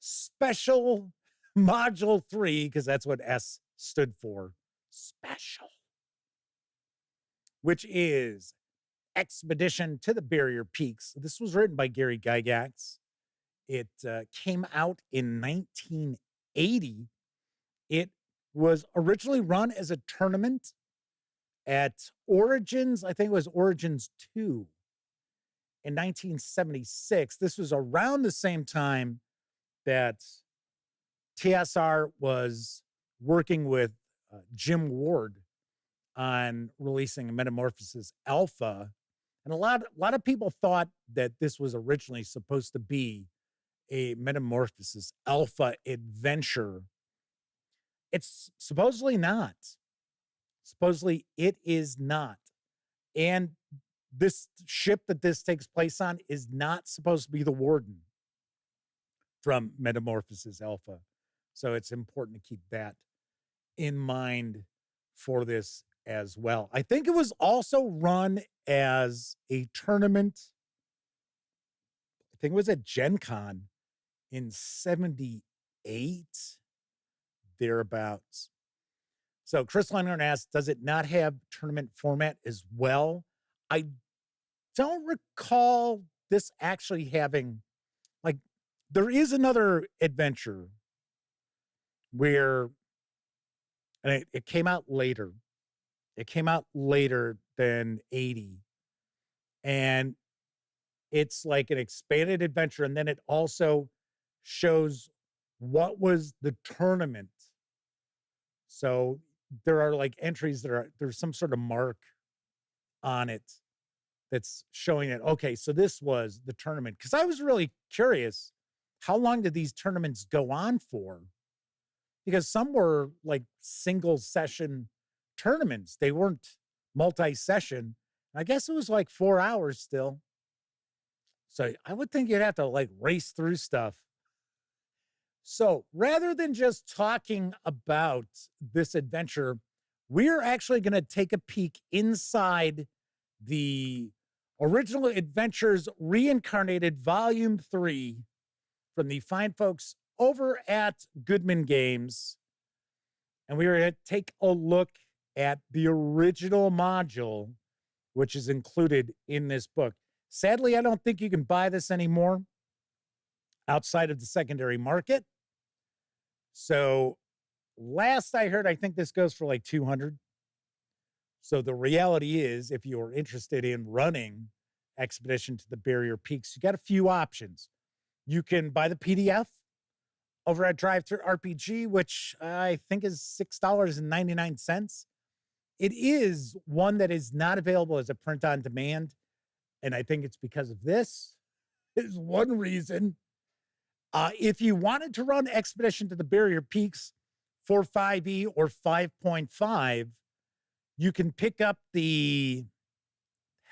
Special Module 3, because that's what S stood for. Special. Which is Expedition to the Barrier Peaks. This was written by Gary Gygax. It came out in 1980. It was originally run as a tournament at Origins. I think it was Origins 2 in 1976. This was around the same time that TSR was working with Jim Ward on releasing a Metamorphosis Alpha. And a lot of people thought that this was originally supposed to be a Metamorphosis Alpha adventure. It's supposedly not. Supposedly it is not. And this ship that this takes place on is not supposed to be the Warden from Metamorphosis Alpha. So it's important to keep that in mind for this as well. I think it was also run as a tournament. I think it was at Gen Con in 78, thereabouts. So Chris Leonard asks, does it not have tournament format as well? I don't recall this actually having, like, there is another adventure where, and it came out later. It came out later than 80. And it's like an expanded adventure. And then it also shows what was the tournament. So there are like entries there's some sort of mark on it that's showing it. Okay, so this was the tournament. Because I was really curious, how long did these tournaments go on for? Because some were like single session tournaments. They weren't multi-session. I guess it was like 4 hours still. So I would think you'd have to like race through stuff. So rather than just talking about this adventure, we're actually going to take a peek inside the Original Adventures Reincarnated Volume 3 from the fine folks over at Goodman Games. And we're going to take a look at the original module, which is included in this book. Sadly, I don't think you can buy this anymore outside of the secondary market. So last I heard, I think this goes for like $200. So the reality is, if you're interested in running Expedition to the Barrier Peaks, you got a few options. You can buy the PDF over at Drive-Thru RPG, which I think is $6.99. It is one that is not available as a print on demand. And I think it's because of this is one reason. If you wanted to run Expedition to the Barrier Peaks for 5e or 5.5, you can pick up the,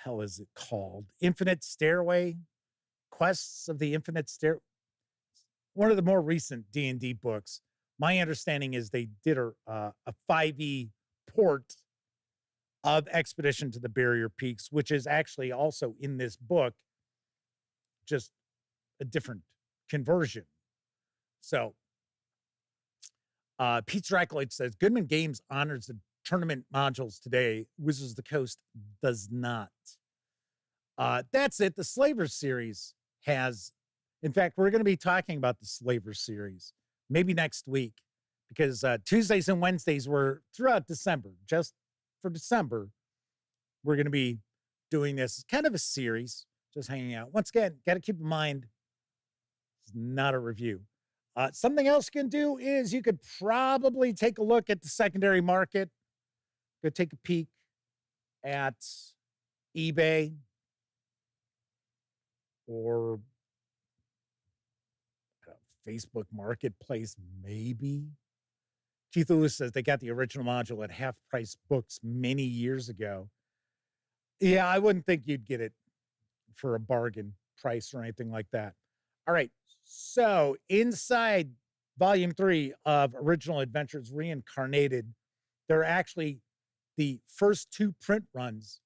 hell is it called? Infinite Stairway? Quests of the Infinite Stair. One of the more recent D&D books. My understanding is they did a 5e port of Expedition to the Barrier Peaks, which is actually also in this book, just a different conversion. So Pizza Acolyte says, Goodman Games honors the tournament modules today. Wizards of the Coast does not. That's it. The Slaver series has, in fact, we're going to be talking about the Slaver series maybe next week, because Tuesdays and Wednesdays were throughout December. Just for December, we're going to be doing this kind of a series, just hanging out. Once again, got to keep in mind, it's not a review. Something else you can do is you could probably take a look at the secondary market. Go take a peek at eBay or Facebook Marketplace, maybe. Keith Lewis says they got the original module at half price books many years ago. Yeah, I wouldn't think you'd get it for a bargain price or anything like that. All right. So inside volume 3 of Original Adventures Reincarnated, there are actually the first 2 print runs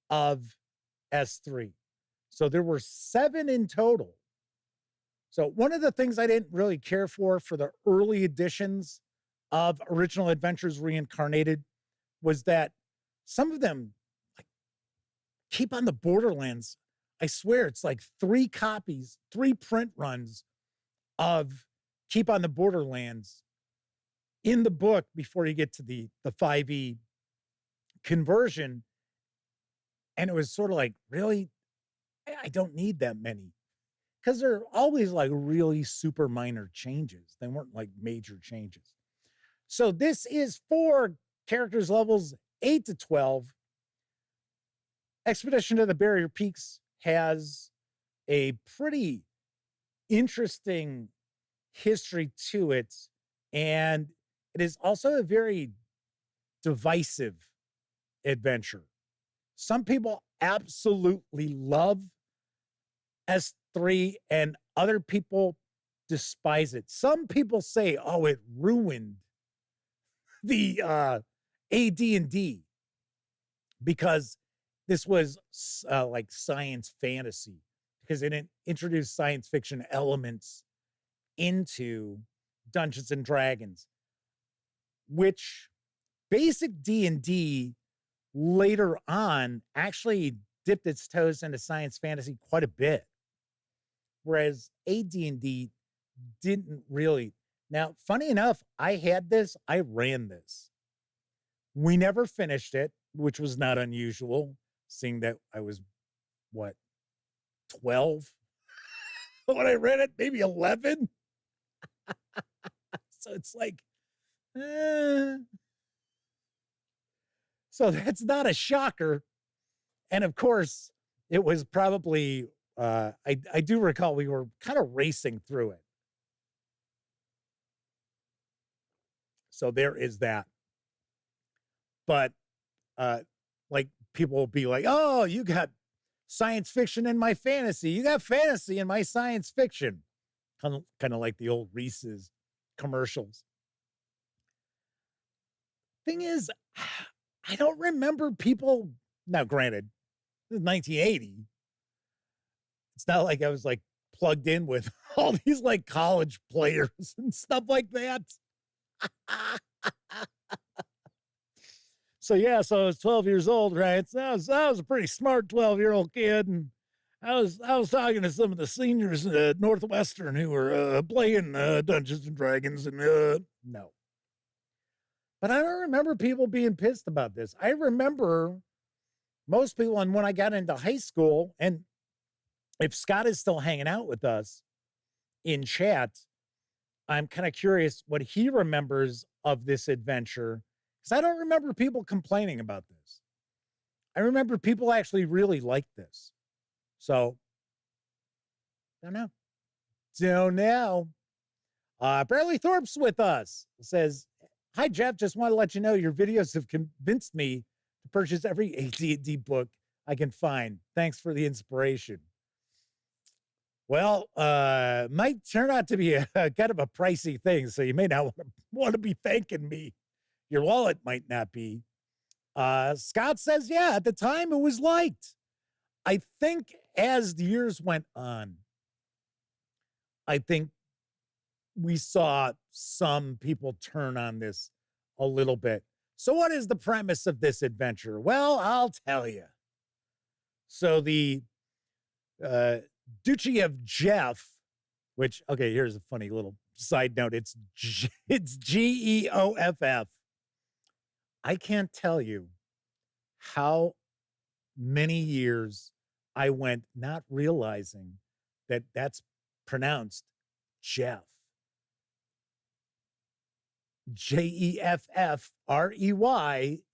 of S3. So there were 7 in total. So one of the things I didn't really care for the early editions of Original Adventures Reincarnated was that some of them, like Keep on the Borderlands, I swear it's like 3 copies, 3 print runs of Keep on the Borderlands in the book before you get to the 5e conversion. And it was sort of like, really? I don't need that many. Because they're always like really super minor changes. They weren't like major changes. So this is for characters levels 8 to 12, Expedition to the Barrier Peaks has a pretty interesting history to it, and it is also a very divisive adventure. Some people absolutely love S3 and other people despise it. Some people say, oh, it ruined the AD&D because this was like science fantasy, because it introduced science fiction elements into Dungeons and Dragons, which basic D&D later on actually dipped its toes into science fantasy quite a bit, whereas AD&D didn't really. Now, funny enough, I ran this. We never finished it, which was not unusual, seeing that I was, 12 when I read it, maybe 11. So it's like, so that's not a shocker. And of course, it was probably, I do recall we were kind of racing through it. So there is that. But like people will be like, oh, you got science fiction in my fantasy. You got fantasy in my science fiction. Kind of like the old Reese's commercials. Thing is, I don't remember people. Now, granted, this is 1980. It's not like I was like plugged in with all these like college players and stuff like that. So yeah, so I was 12 years old, right? So I was a pretty smart 12-year-old kid, and I was talking to some of the seniors at Northwestern who were playing Dungeons and Dragons, and no. But I don't remember people being pissed about this. I remember most people, and when I got into high school, and if Scott is still hanging out with us in chat, I'm kind of curious what he remembers of this adventure, because I don't remember people complaining about this. I remember people actually really liked this. So, don't know. Bradley Thorpe's with us. Says, hi, Jeff. Just want to let you know your videos have convinced me to purchase every AD&D book I can find. Thanks for the inspiration. Well, might turn out to be a kind of a pricey thing, so you may not want to be thanking me. Your wallet might not be. Scott says, yeah, at the time it was liked. I think as the years went on, I think we saw some people turn on this a little bit. So what is the premise of this adventure? Well, I'll tell you. So the Duchy of Jeff, which, okay, here's a funny little side note. It's Geoff. I can't tell you how many years I went not realizing that that's pronounced Jeff. Jeffrey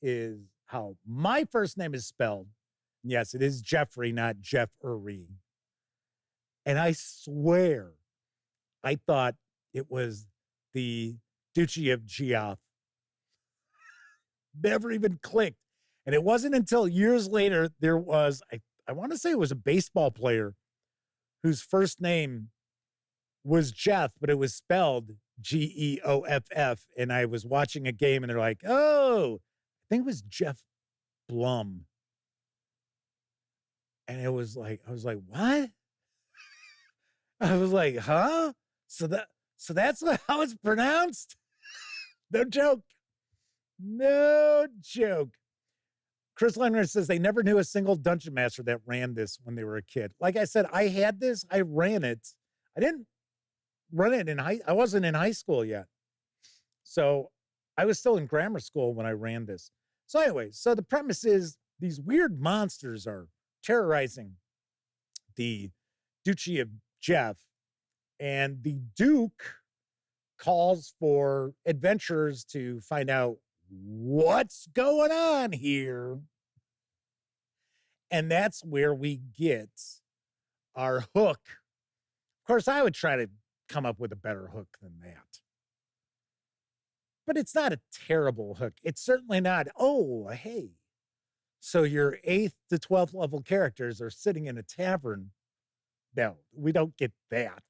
is how my first name is spelled. Yes, it is Jeffrey, not Jeffrey. And I swear, I thought it was the Duchy of Geoff. Never even clicked. And it wasn't until years later there was, I want to say it was a baseball player whose first name was Jeff, but it was spelled Geoff. And I was watching a game and they're like, oh, I think it was Jeff Blum. And it was like, I was like, what? I was like, huh? So that's how it's pronounced? No joke. No joke. Chris Leonard says they never knew a single dungeon master that ran this when they were a kid. Like I said, I had this, I ran it. I didn't run it I wasn't in high school yet. So I was still in grammar school when I ran this. So anyway, so the premise is these weird monsters are terrorizing the Duchy of Jeff, and the Duke calls for adventurers to find out what's going on here? And that's where we get our hook. Of course, I would try to come up with a better hook than that. But it's not a terrible hook. It's certainly not, oh, hey, so your 8th to 12th level characters are sitting in a tavern. No, we don't get that.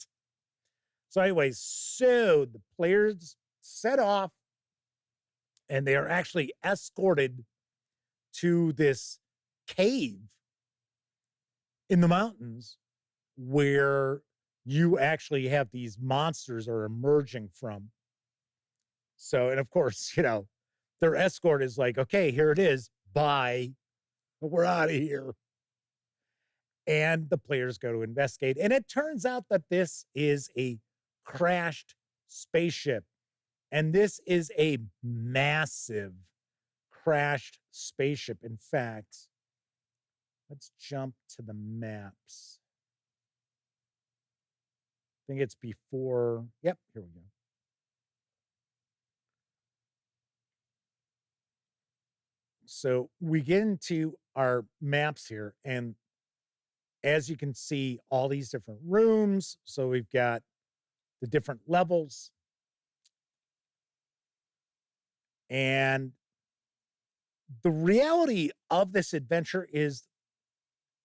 So anyways, so the players set off and they are actually escorted to this cave in the mountains where you actually have these monsters are emerging from. So, and of course, you know, their escort is like, okay, here it is. Bye. We're out of here. And the players go to investigate. And it turns out that this is a crashed spaceship. And this is a massive crashed spaceship. In fact, let's jump to the maps. I think it's before. Yep, here we go. So we get into our maps here, and as you can see, all these different rooms. So we've got the different levels. And the reality of this adventure is,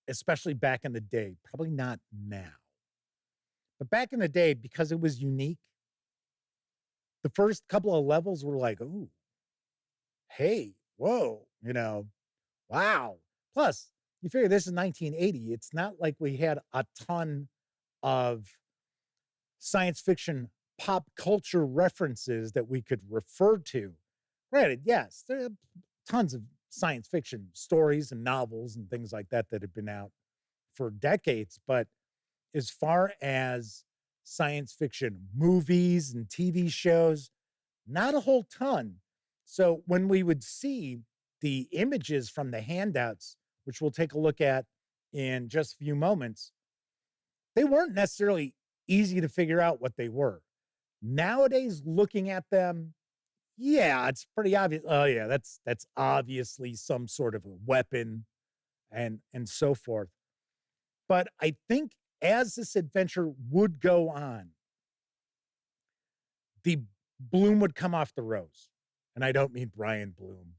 especially back in the day, probably not now, but back in the day, because it was unique, the first couple of levels were like, ooh, hey, whoa, you know, wow. Plus, you figure this is 1980. It's not like we had a ton of science fiction pop culture references that we could refer to. Granted, yes, there are tons of science fiction stories and novels and things like that that have been out for decades. But as far as science fiction movies and TV shows, not a whole ton. So when we would see the images from the handouts, which we'll take a look at in just a few moments, they weren't necessarily easy to figure out what they were. Nowadays, looking at them, yeah, it's pretty obvious. Oh yeah, that's obviously some sort of a weapon and so forth. But I think as this adventure would go on, the bloom would come off the rose. And I don't mean Brian Bloom.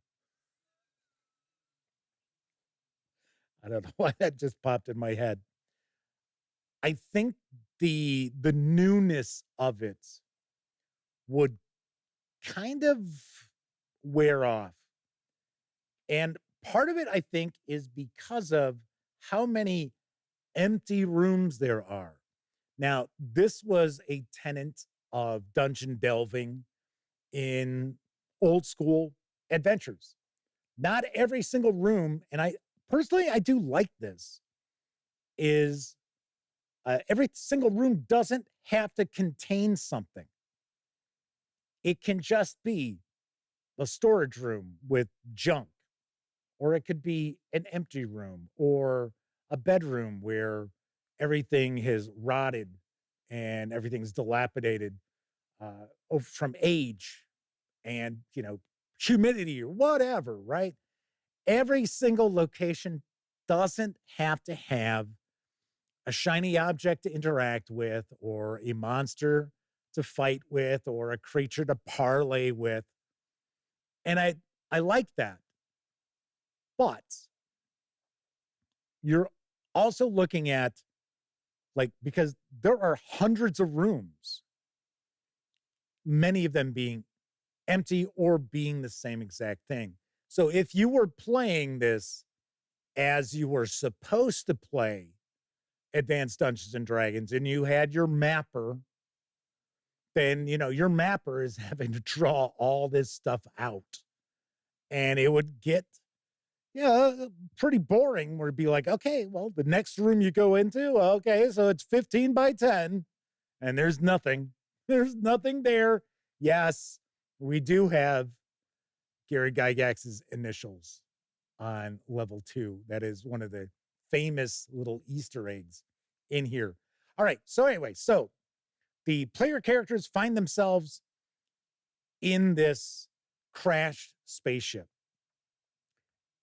I don't know why that just popped in my head. I think the newness of it would kind of wear off. And part of it, I think, is because of how many empty rooms there are. Now, this was a tenet of dungeon delving in old school adventures. Not every single room, and I personally, I do like this, is every single room doesn't have to contain something. It can just be a storage room with junk, or it could be an empty room or a bedroom where everything has rotted and everything's dilapidated from age and, you know, humidity or whatever, right? Every single location doesn't have to have a shiny object to interact with or a monster to fight with or a creature to parlay with. And I like that. But you're also looking at, like, because there are hundreds of rooms, many of them being empty or being the same exact thing. So if you were playing this as you were supposed to play Advanced Dungeons and Dragons and you had your mapper, then, you know, your mapper is having to draw all this stuff out. And it would get, pretty boring where it'd be like, okay, well, the next room you go into, okay, so it's 15 by 10 and there's nothing. There's nothing there. Yes, we do have Gary Gygax's initials on level 2. That is one of the famous little Easter eggs in here. All right. So anyway, so the player characters find themselves in this crashed spaceship.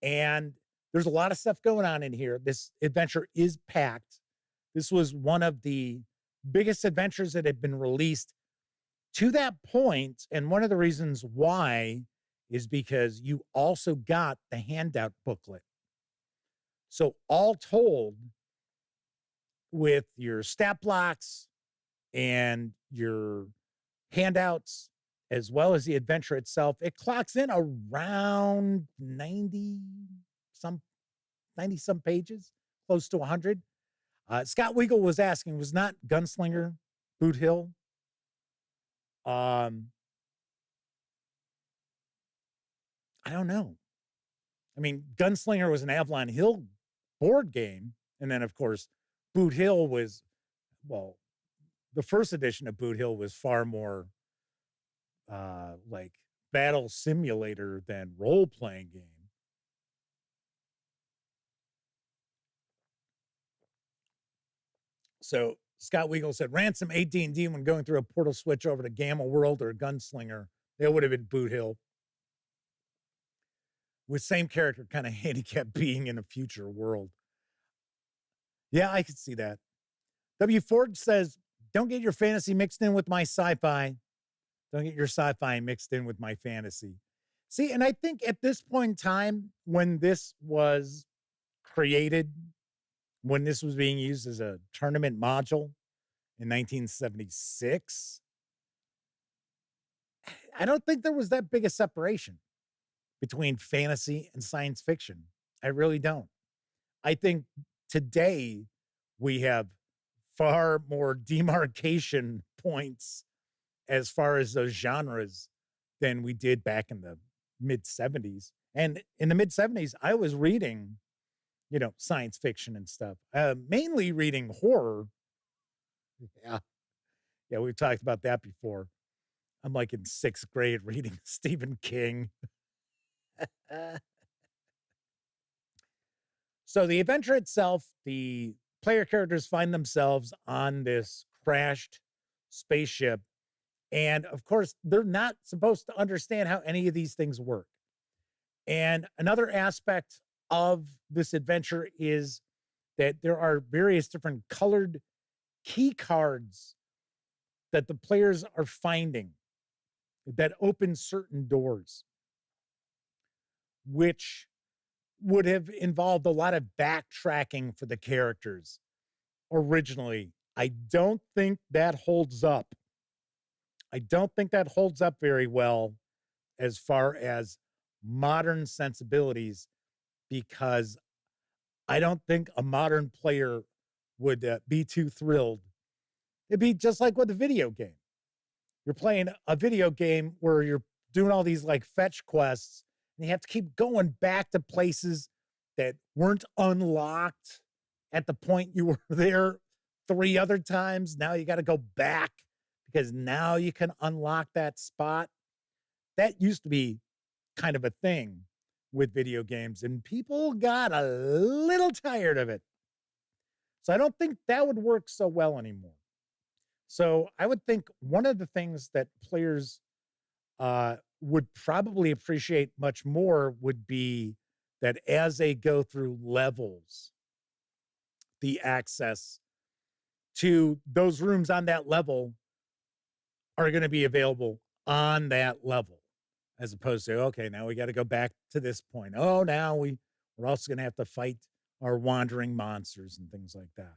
And there's a lot of stuff going on in here. This adventure is packed. This was one of the biggest adventures that had been released to that point. And one of the reasons why is because you also got the handout booklet. So all told, with your stat blocks and your handouts, as well as the adventure itself, it clocks in around 90 some pages, close to 100. Scott Weigel was asking, was not Gunslinger Boot Hill? I don't know. I mean, Gunslinger was an Avalon Hill board game. And then, of course, Boot Hill was, well, the first edition of Boot Hill was far more like battle simulator than role-playing game. So Scott Weigel said, Ransom AD&D when going through a portal switch over to Gamma World or Gunslinger, that would have been Boot Hill. With same character kind of handicapped being in a future world. Yeah, I could see that. W. Ford says, don't get your fantasy mixed in with my sci-fi. Don't get your sci-fi mixed in with my fantasy. See, and I think at this point in time, when this was created, when this was being used as a tournament module in 1976, I don't think there was that big a separation between fantasy and science fiction. I really don't. I think today we have far more demarcation points as far as those genres than we did back in the mid 70s. And in the mid 70s, I was reading, you know, science fiction and stuff, mainly reading horror. Yeah, we've talked about that before. I'm like in 6th grade reading Stephen King. So the adventure itself, the player characters find themselves on this crashed spaceship. And of course, they're not supposed to understand how any of these things work. And another aspect of this adventure is that there are various different colored key cards that the players are finding that open certain doors, which would have involved a lot of backtracking for the characters originally. I don't think that holds up. I don't think that holds up very well as far as modern sensibilities, because I don't think a modern player would be too thrilled. It'd be just like with a video game. You're playing a video game where you're doing all these like fetch quests, and you have to keep going back to places that weren't unlocked at the point you were there 3 other times. Now you got to go back because now you can unlock that spot. That used to be kind of a thing with video games, and people got a little tired of it. So I don't think that would work so well anymore. So I would think one of the things that players would probably appreciate much more would be that as they go through levels, the access to those rooms on that level are going to be available on that level, as opposed to, okay, now we got to go back to this point. Oh, now we're also going to have to fight our wandering monsters and things like that.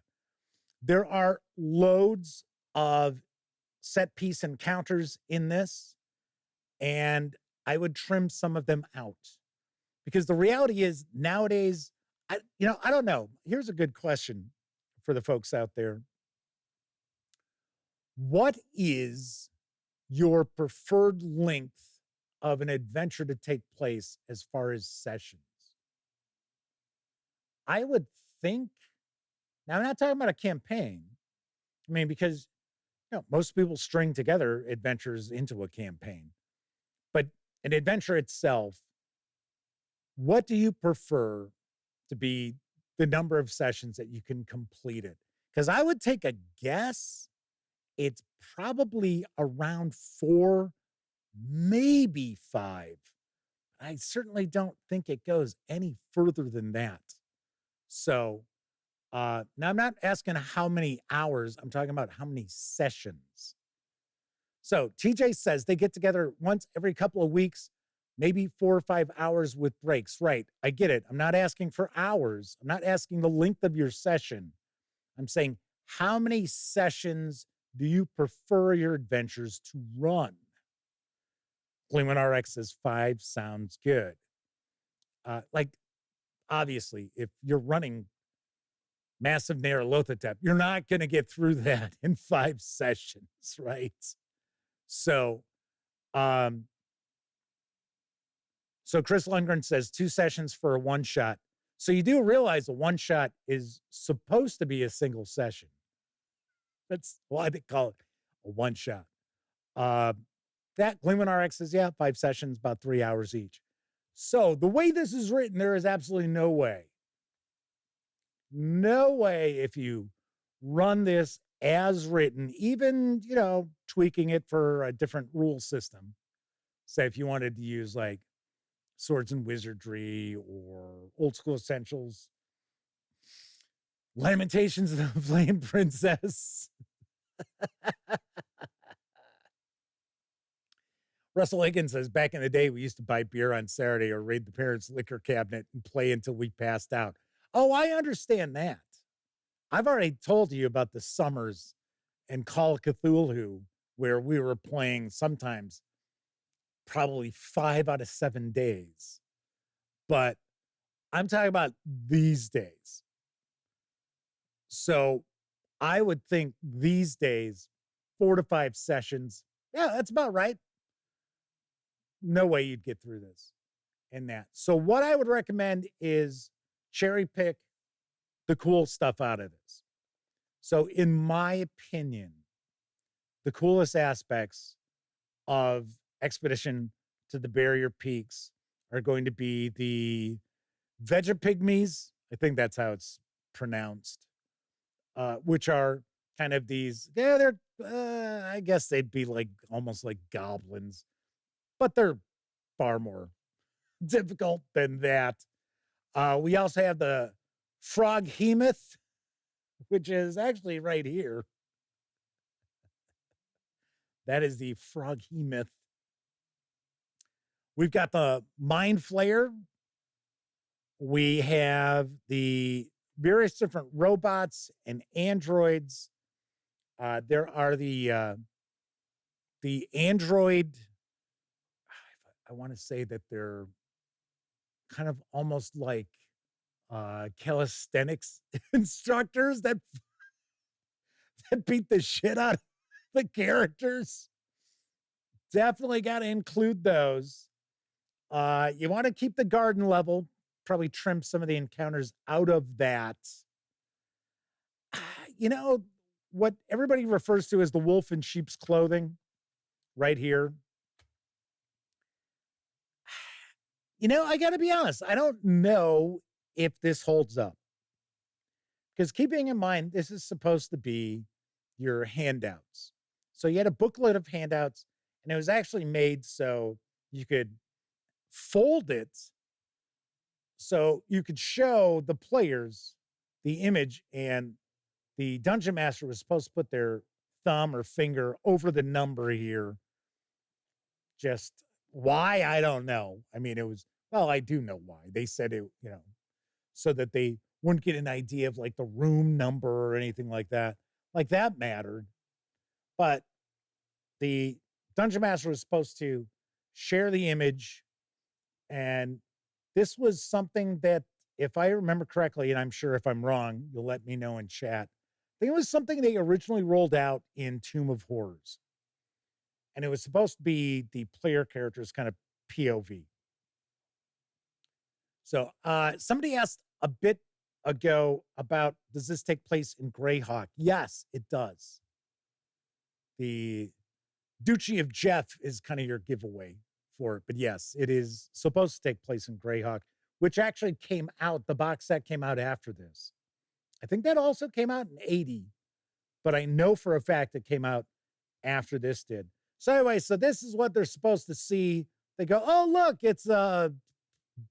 There are loads of set piece encounters in this, and I would trim some of them out, because the reality is nowadays, I don't know. Here's a good question for the folks out there. What is your preferred length of an adventure to take place as far as sessions? I would think, now I'm not talking about a campaign. I mean, because most people string together adventures into a campaign, but an adventure itself, what do you prefer to be the number of sessions that you can complete it? Because I would take a guess, it's probably around 4, maybe 5. I certainly don't think it goes any further than that. So now I'm not asking how many hours, I'm talking about how many sessions. So TJ says they get together once every couple of weeks, maybe 4 or 5 hours with breaks. Right. I get it. I'm not asking for hours. I'm not asking the length of your session. I'm saying, how many sessions do you prefer your adventures to run? Gleeman RX says 5 sounds good. Like, obviously, if you're running Massive Nyarlathotep, you're not going to get through that in 5 sessions, right? So Chris Lundgren says 2 sessions for a one-shot. So you do realize a one-shot is supposed to be a single session. That's why they call it a one-shot. That Gleeman RX says, yeah, 5 sessions, about 3 hours each. So the way this is written, there is absolutely no way if you run this as written, even, tweaking it for a different rule system. Say if you wanted to use like Swords and Wizardry or Old School Essentials, Lamentations of the Flame Princess. Russell Higgins says, back in the day, we used to buy beer on Saturday or raid the parents' liquor cabinet and play until we passed out. Oh, I understand that. I've already told you about the summers and Call of Cthulhu, where we were playing sometimes probably 5 out of 7 days. But I'm talking about these days. So I would think these days, 4 to 5 sessions. Yeah, that's about right. No way you'd get through this and that. So what I would recommend is cherry pick the cool stuff out of this. So in my opinion, the coolest aspects of Expedition to the Barrier Peaks are going to be the Vegapygmies. I think that's how it's pronounced, which are kind of these, they're, I guess they'd be like almost like goblins, but they're far more difficult than that. We also have the Froghemoth, which is actually right here. That is the Froghemoth. We've got the Mind Flayer. We have the various different robots and androids. There are the android. I want to say that they're kind of almost like calisthenics instructors that beat the shit out of the characters. Definitely got to include those. You want to keep the garden level, probably trim some of the encounters out of that. What everybody refers to as the wolf in sheep's clothing right here. I got to be honest. I don't know if this holds up. Because keeping in mind, this is supposed to be your handouts. So you had a booklet of handouts, and it was actually made so you could fold it so you could show the players the image, and the dungeon master was supposed to put their thumb or finger over the number here. Just why? I don't know. I mean, I do know why. They said it, so that they wouldn't get an idea of like the room number or anything like that. Like that mattered. But the dungeon master was supposed to share the image. And this was something that, if I remember correctly, and I'm sure if I'm wrong, you'll let me know in chat. I think it was something they originally rolled out in Tomb of Horrors. And it was supposed to be the player character's kind of POV. So somebody asked a bit ago about, does this take place in Greyhawk? Yes, it does. The Duchy of Jeff is kind of your giveaway for it. But yes, it is supposed to take place in Greyhawk, which actually came out, the box set came out after this. I think that also came out in 80, but I know for a fact it came out after this did. So anyway, so this is what they're supposed to see. They go, oh, look, it's a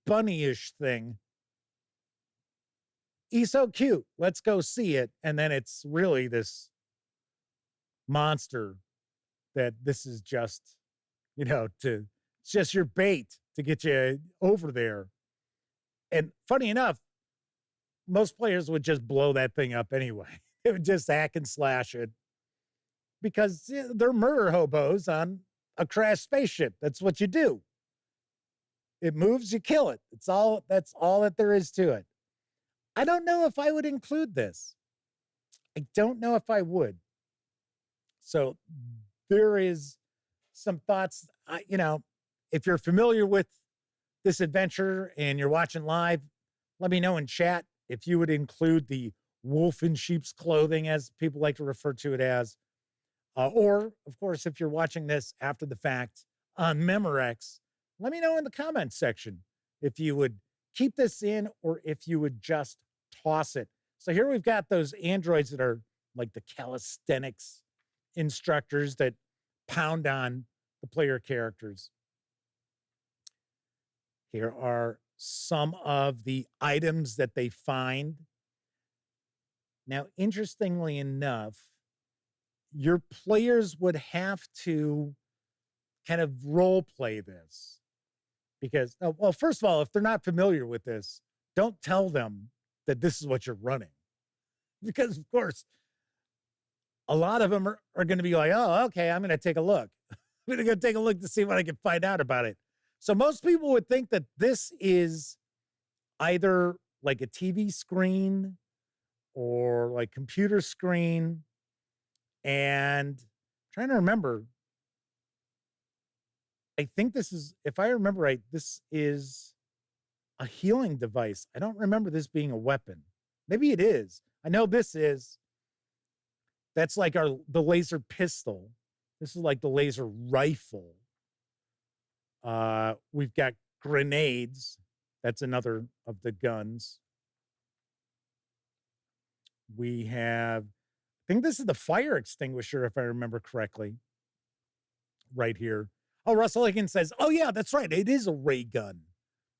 bunny-ish thing. He's so cute. Let's go see it. And then it's really this monster that this is just, it's just your bait to get you over there. And funny enough, most players would just blow that thing up anyway. They would just hack and slash it because they're murder hobos on a crashed spaceship. That's what you do. It moves, you kill it. That's all that there is to it. I don't know if I would include this. I don't know if I would. So there is some thoughts, if you're familiar with this adventure and you're watching live, let me know in chat if you would include the wolf in sheep's clothing, as people like to refer to it as. Or, of course, if you're watching this after the fact on Memorex, let me know in the comments section if you would keep this in or if you would just toss it. So here we've got those androids that are like the calisthenics instructors that pound on the player characters. Here are some of the items that they find. Now, interestingly enough, your players would have to kind of role play this because, well, first of all, if they're not familiar with this, don't tell them that this is what you're running, because of course, a lot of them are going to be like, oh, okay, I'm going to take a look. I'm going to go take a look to see what I can find out about it. So most people would think that this is either like a TV screen or like computer screen. And I'm trying to remember, I think this is, if I remember right, this is a healing device. I don't remember this being a weapon. Maybe it is. I know this is. That's like the laser pistol. This is like the laser rifle. We've got grenades. That's another of the guns. We have, I think this is the fire extinguisher, if I remember correctly, right here. Oh, Russell Higgins says, oh, yeah, that's right. It is a ray gun,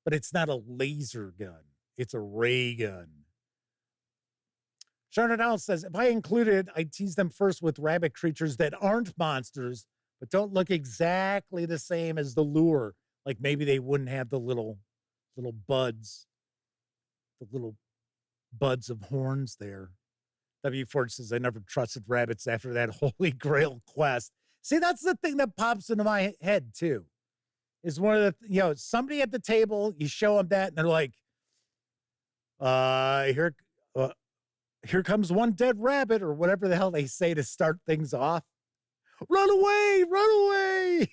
but it's not a laser gun. It's a ray gun. Sharon Donald says, if I included, I'd tease them first with rabbit creatures that aren't monsters, but don't look exactly the same as the lure. Like maybe they wouldn't have the little buds, the little buds of horns there. W. Ford says, I never trusted rabbits after that Holy Grail quest. See, that's the thing that pops into my head, too, is one of the, somebody at the table, you show them that, and they're like, here comes one dead rabbit, or whatever the hell they say to start things off. Run away, run away.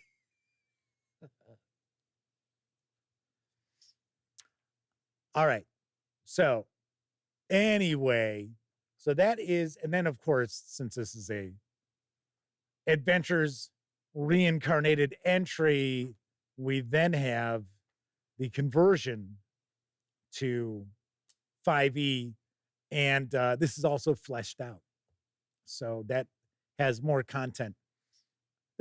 All right. So anyway, so that is, and then of course, since this is a Adventures reincarnated entry, we then have the conversion to 5e, and this is also fleshed out. So that has more content.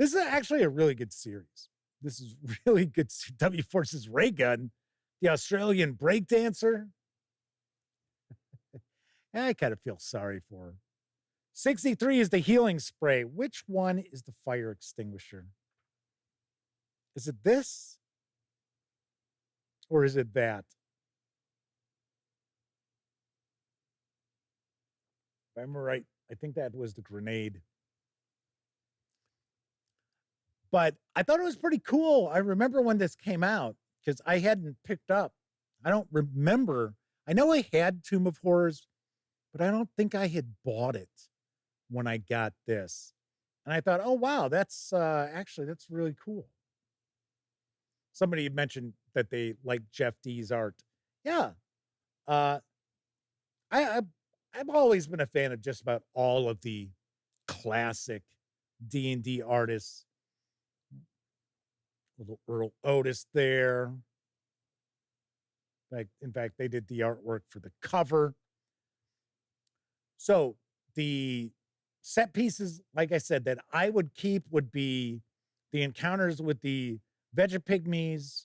This is actually a really good series. This is really good. W Force's Ray Gun, the Australian breakdancer. I kind of feel sorry for her. 63 is the healing spray. Which one is the fire extinguisher? Is it this? Or is it that? If I'm right, I think that was the grenade. But I thought it was pretty cool. I remember when this came out because I hadn't picked up. I don't remember. I know I had Tomb of Horrors, but I don't think I had bought it when I got this. And I thought, oh, wow, that's actually, that's really cool. Somebody had mentioned that they like Jeff D's art. Yeah. I've always been a fan of just about all of the classic D&D artists. Little Earl Otis there. In fact, they did the artwork for the cover. So the set pieces, like I said, that I would keep would be the encounters with the Vegapygmies,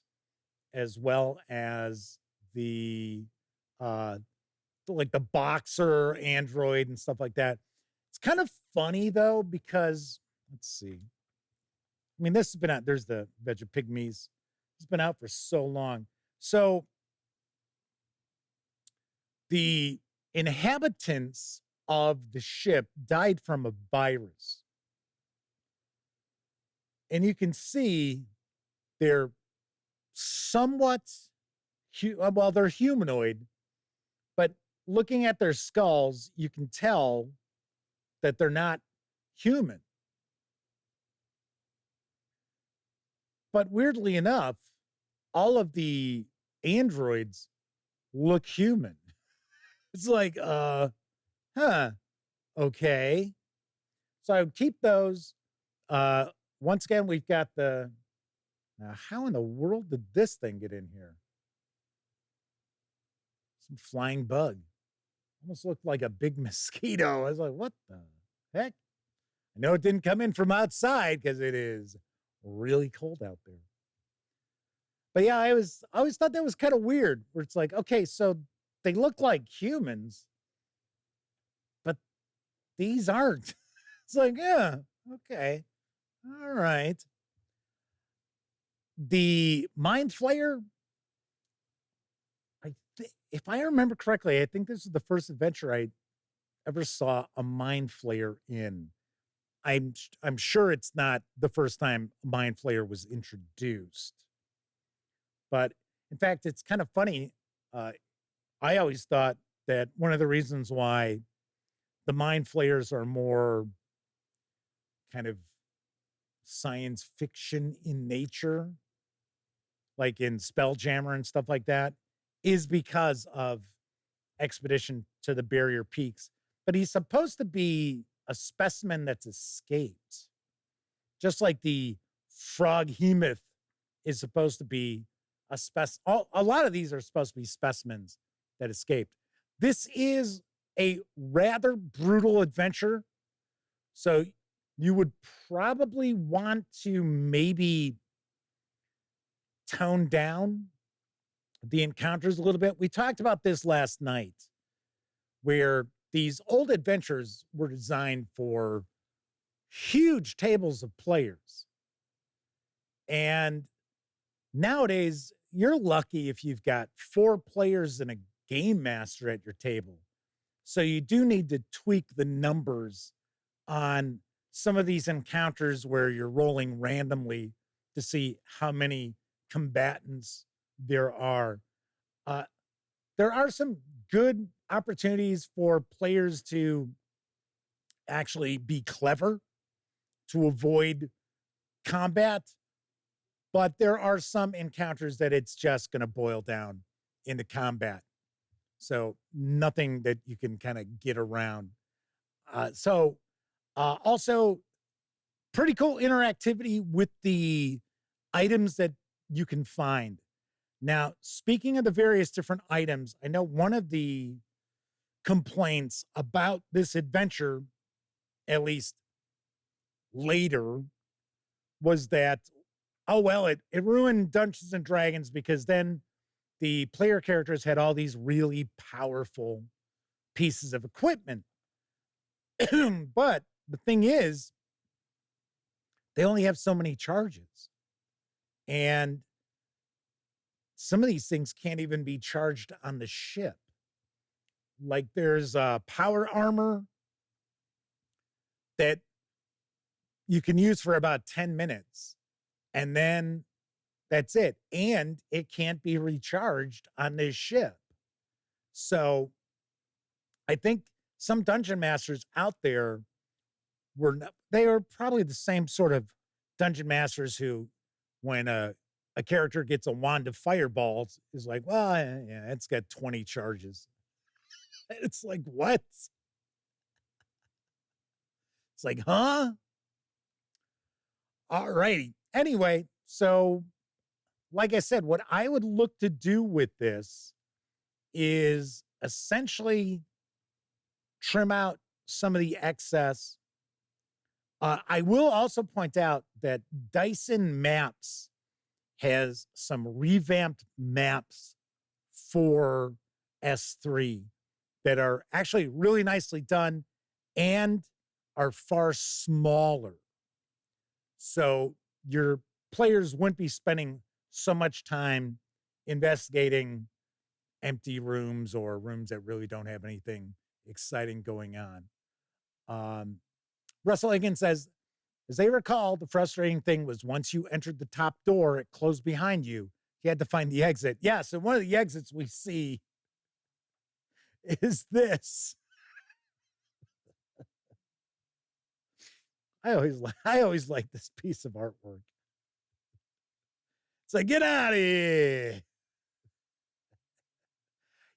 as well as the like the boxer android and stuff like that. It's kind of funny though, because let's see. I mean, this has been out. There's the Vegapygmies. It's been out for so long. So the inhabitants of the ship died from a virus. And you can see they're somewhat, well, they're humanoid, but looking at their skulls, you can tell that they're not human. But weirdly enough, all of the androids look human. It's like, okay. So I would keep those. Once again, we've got the, now how in the world did this thing get in here? Some flying bug. Almost looked like a big mosquito. I was like, what the heck? I know it didn't come in from outside because it is really cold out there. But yeah, I always thought that was kind of weird, where it's like, okay, so they look like humans, but these aren't. It's like, yeah, okay. All right. The Mind Flayer, if I remember correctly, I think this is the first adventure I ever saw a Mind Flayer in. I'm sure it's not the first time Mind Flayer was introduced. But in fact, it's kind of funny. I always thought that one of the reasons why the Mind Flayers are more kind of science fiction in nature, like in Spelljammer and stuff like that, is because of Expedition to the Barrier Peaks. But he's supposed to be a specimen that's escaped, just like the Froghemoth is supposed to be a lot of these are supposed to be specimens that escaped. This is a rather brutal adventure, so you would probably want to maybe tone down the encounters a little bit. We talked about this last night, where these old adventures were designed for huge tables of players. And nowadays, you're lucky if you've got 4 players and a game master at your table. So you do need to tweak the numbers on some of these encounters where you're rolling randomly to see how many combatants there are. There are some good opportunities for players to actually be clever to avoid combat, but there are some encounters that it's just going to boil down into combat. So nothing that you can kind of get around. Also pretty cool interactivity with the items that you can find. Now, speaking of the various different items, I know one of the complaints about this adventure, at least later, was that, oh, well, it ruined Dungeons and Dragons because then the player characters had all these really powerful pieces of equipment. But the thing is, they only have so many charges. And some of these things can't even be charged on the ship. Like there's power armor that you can use for about 10 minutes. And then that's it. And it can't be recharged on this ship. So I think some dungeon masters out there they are probably the same sort of dungeon masters who, when a character gets a wand of fireballs, is like, well, yeah, it's got 20 charges. It's like, what? It's like, huh? All righty. Anyway, so like I said, what I would look to do with this is essentially trim out some of the excess, I will also point out that Dyson Maps has some revamped maps for S3 that are actually really nicely done and are far smaller. So your players wouldn't be spending so much time investigating empty rooms or rooms that really don't have anything exciting going on. Russell Higgins says, as they recall, the frustrating thing was once you entered the top door, it closed behind you. You had to find the exit. Yes, and one of the exits we see is this. I always like this piece of artwork. It's like, get out of here.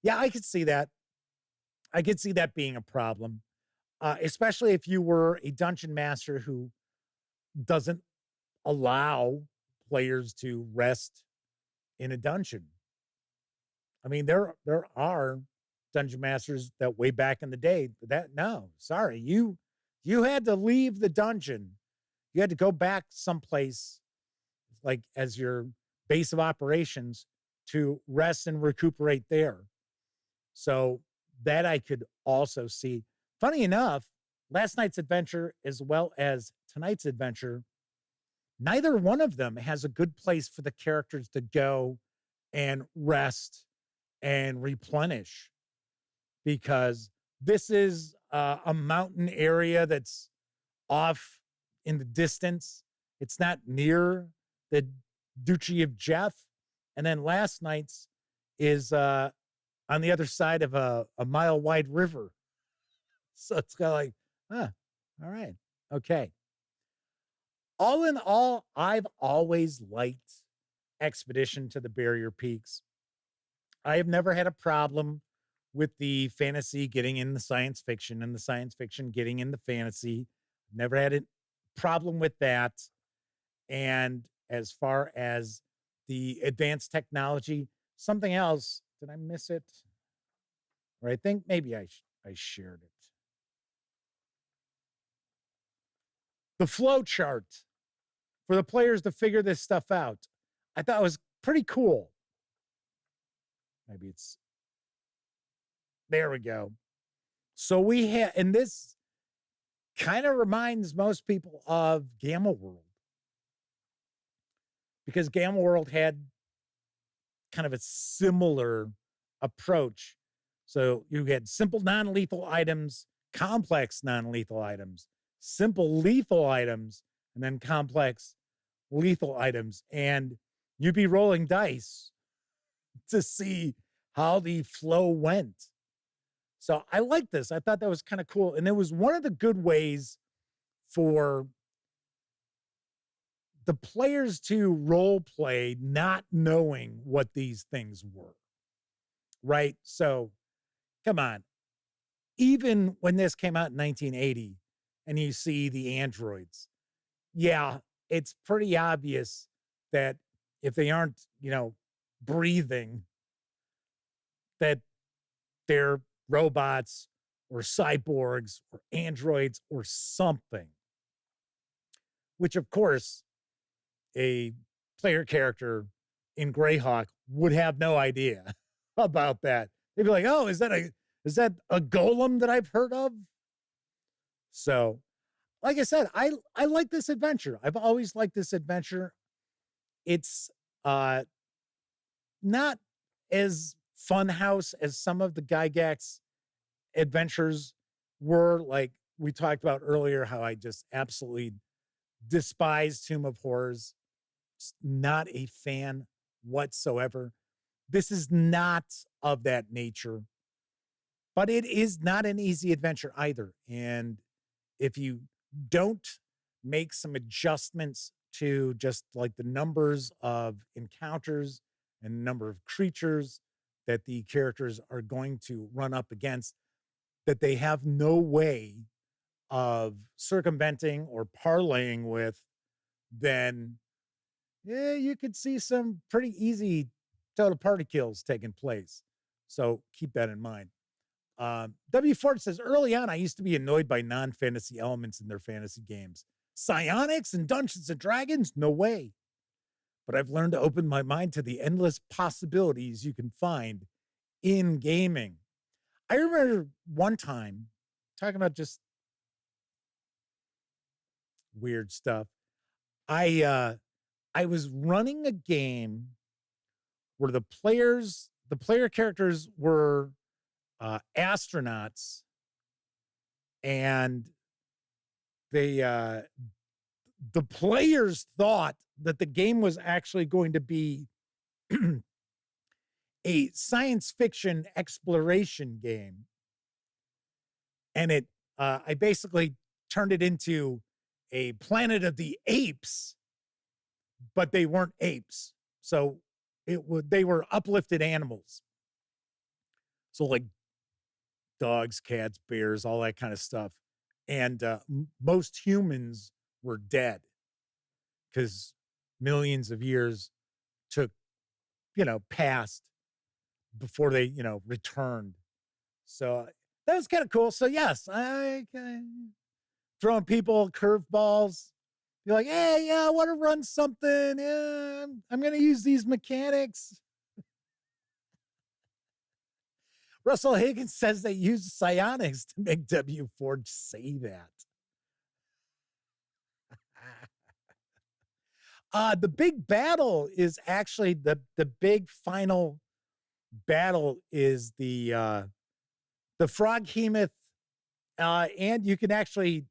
Yeah, I could see that. I could see that being a problem, especially if you were a dungeon master who doesn't allow players to rest in a dungeon. I mean, there are dungeon masters that way back in the day that no, sorry, you had to leave the dungeon. You had to go back someplace like as your base of operations to rest and recuperate there. So that I could also see. Funny enough, last night's adventure as well as tonight's adventure, neither one of them has a good place for the characters to go and rest and replenish, because this is a mountain area that's off in the distance. It's not near the Duchy of Jeff. And then last night's is on the other side of a mile-wide river. So it's kind of like, all right, okay. All in all, I've always liked Expedition to the Barrier Peaks. I have never had a problem with the fantasy getting in the science fiction and the science fiction getting in the fantasy. Never had a problem with that. And as far as the advanced technology, something else, did I miss it? Or I think maybe I shared it. The flow chart for the players to figure this stuff out, I thought it was pretty cool. Maybe it's, there we go. So we have, and this kind of reminds most people of Gamma World, because Gamma World had kind of a similar approach. So you had simple non-lethal items, complex non-lethal items, simple lethal items, and then complex lethal items. And you'd be rolling dice to see how the flow went. So I like this. I thought that was kind of cool. And it was one of the good ways for the players to role play not knowing what these things were, right? So come on. Even when this came out in 1980 and you see the androids, yeah, it's pretty obvious that if they aren't, breathing, that they're robots or cyborgs or androids or something, which of course a player character in Greyhawk would have no idea about that. They'd be like, oh, is that a golem that I've heard of? So, like I said, I like this adventure. I've always liked this adventure. It's not as funhouse as some of the Gygax adventures were. Like we talked about earlier, how I just absolutely despise Tomb of Horrors. Not a fan whatsoever. This is not of that nature, but it is not an easy adventure either. And if you don't make some adjustments to just like the numbers of encounters and number of creatures that the characters are going to run up against, that they have no way of circumventing or parlaying with, then you could see some pretty easy total party kills taking place. So keep that in mind. W. Ford says, early on, I used to be annoyed by non-fantasy elements in their fantasy games. Psionics and Dungeons and Dragons? No way. But I've learned to open my mind to the endless possibilities you can find in gaming. I remember one time talking about just weird stuff. I was running a game where the player characters were astronauts, and the players thought that the game was actually going to be a science fiction exploration game. And I basically turned it into a Planet of the Apes, but they weren't apes. So they were uplifted animals. So like dogs, cats, bears, all that kind of stuff. And most humans were dead because millions of years passed before they, returned. So that was kind of cool. So yes, I throwing people curveballs. Be like, hey, yeah, I want to run something. Yeah, I'm going to use these mechanics. Russell Higgins says they use psionics to make W. Ford say that. The big battle is actually the big final battle is the frog hemoth, and you can actually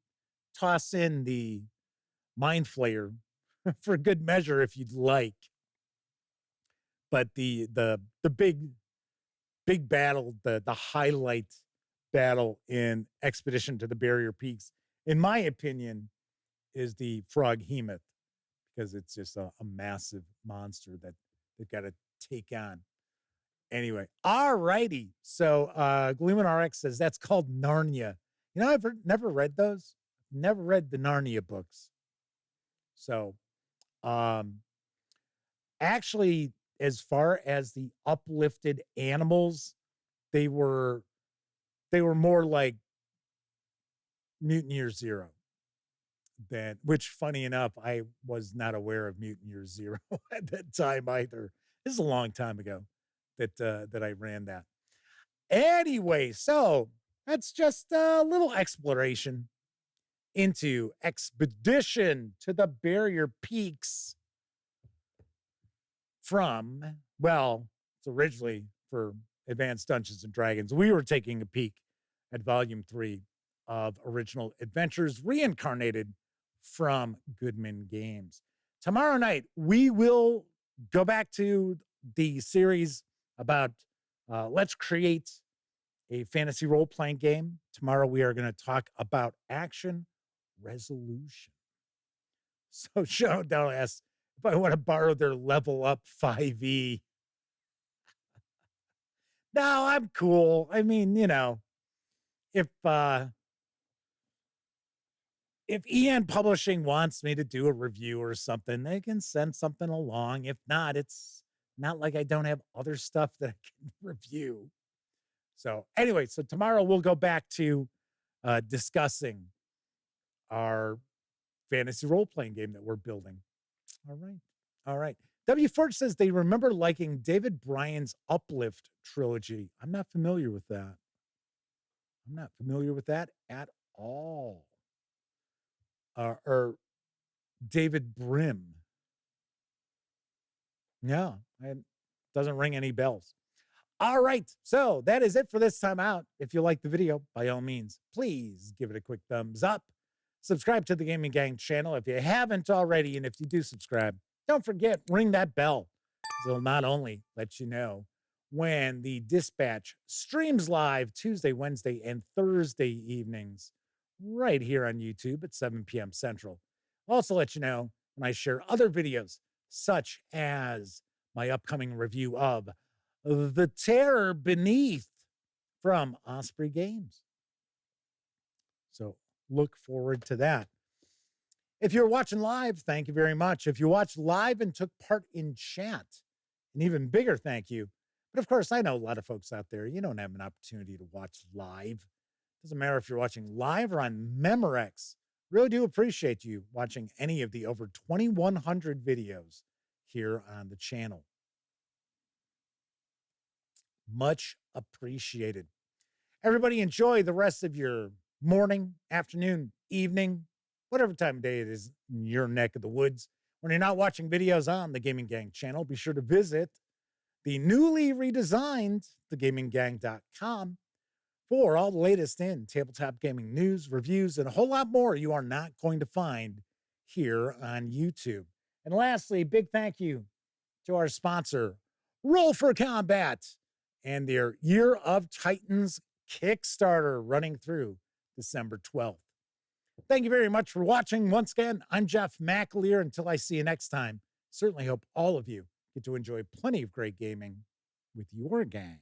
toss in the mind flayer for good measure if you'd like. But the big battle, the highlight battle in Expedition to the Barrier Peaks, in my opinion, is the frog hemoth, because it's just a massive monster that they've got to take on. Anyway, all righty. So Gleeman RX says that's called Narnia. I've never read those. Never read the Narnia books. So actually, as far as the uplifted animals, they were more like Mutant Year Zero. Which, funny enough, I was not aware of Mutant Year Zero at that time either. This is a long time ago that I ran that. Anyway, so that's just a little exploration into Expedition to the Barrier Peaks it's originally for Advanced Dungeons and Dragons. We were taking a peek at Volume 3 of Original Adventures Reincarnated from Goodman Games. Tomorrow night, we will go back to the series about let's create a fantasy role-playing game. Tomorrow, we are going to talk about action resolution. So Showdown asks if I want to borrow their level up 5e. No, I'm cool. I mean, if EN Publishing wants me to do a review or something, they can send something along. If not, it's not like I don't have other stuff that I can review. So anyway, so tomorrow we'll go back to discussing our fantasy role-playing game that we're building. All right. W. Ford says they remember liking David Bryan's Uplift trilogy. I'm not familiar with that. At all. Or David Brim. Yeah, it doesn't ring any bells. All right, so that is it for this time out. If you like the video, by all means, please give it a quick thumbs up. Subscribe to the Gaming Gang channel if you haven't already, and if you do subscribe, don't forget, ring that bell. It'll not only let you know when the Dispatch streams live Tuesday, Wednesday, and Thursday evenings right here on YouTube at 7 p.m. Central. I'll also let you know when I share other videos, such as my upcoming review of The Terror Beneath from Osprey Games. So look forward to that. If you're watching live, thank you very much. If you watched live and took part in chat, an even bigger thank you. But of course, I know a lot of folks out there, you don't have an opportunity to watch live. Doesn't matter if you're watching live or on Memorex. Really do appreciate you watching any of the over 2,100 videos here on the channel. Much appreciated. Everybody enjoy the rest of your morning, afternoon, evening, whatever time of day it is in your neck of the woods. When you're not watching videos on the Gaming Gang channel, be sure to visit the newly redesigned thegaminggang.com for all the latest in tabletop gaming news, reviews, and a whole lot more you are not going to find here on YouTube. And lastly, big thank you to our sponsor, Roll for Combat, and their Year of Titans Kickstarter running through December 12th. Thank you very much for watching. Once again, I'm Jeff McAleer. Until I see you next time, certainly hope all of you get to enjoy plenty of great gaming with your gang.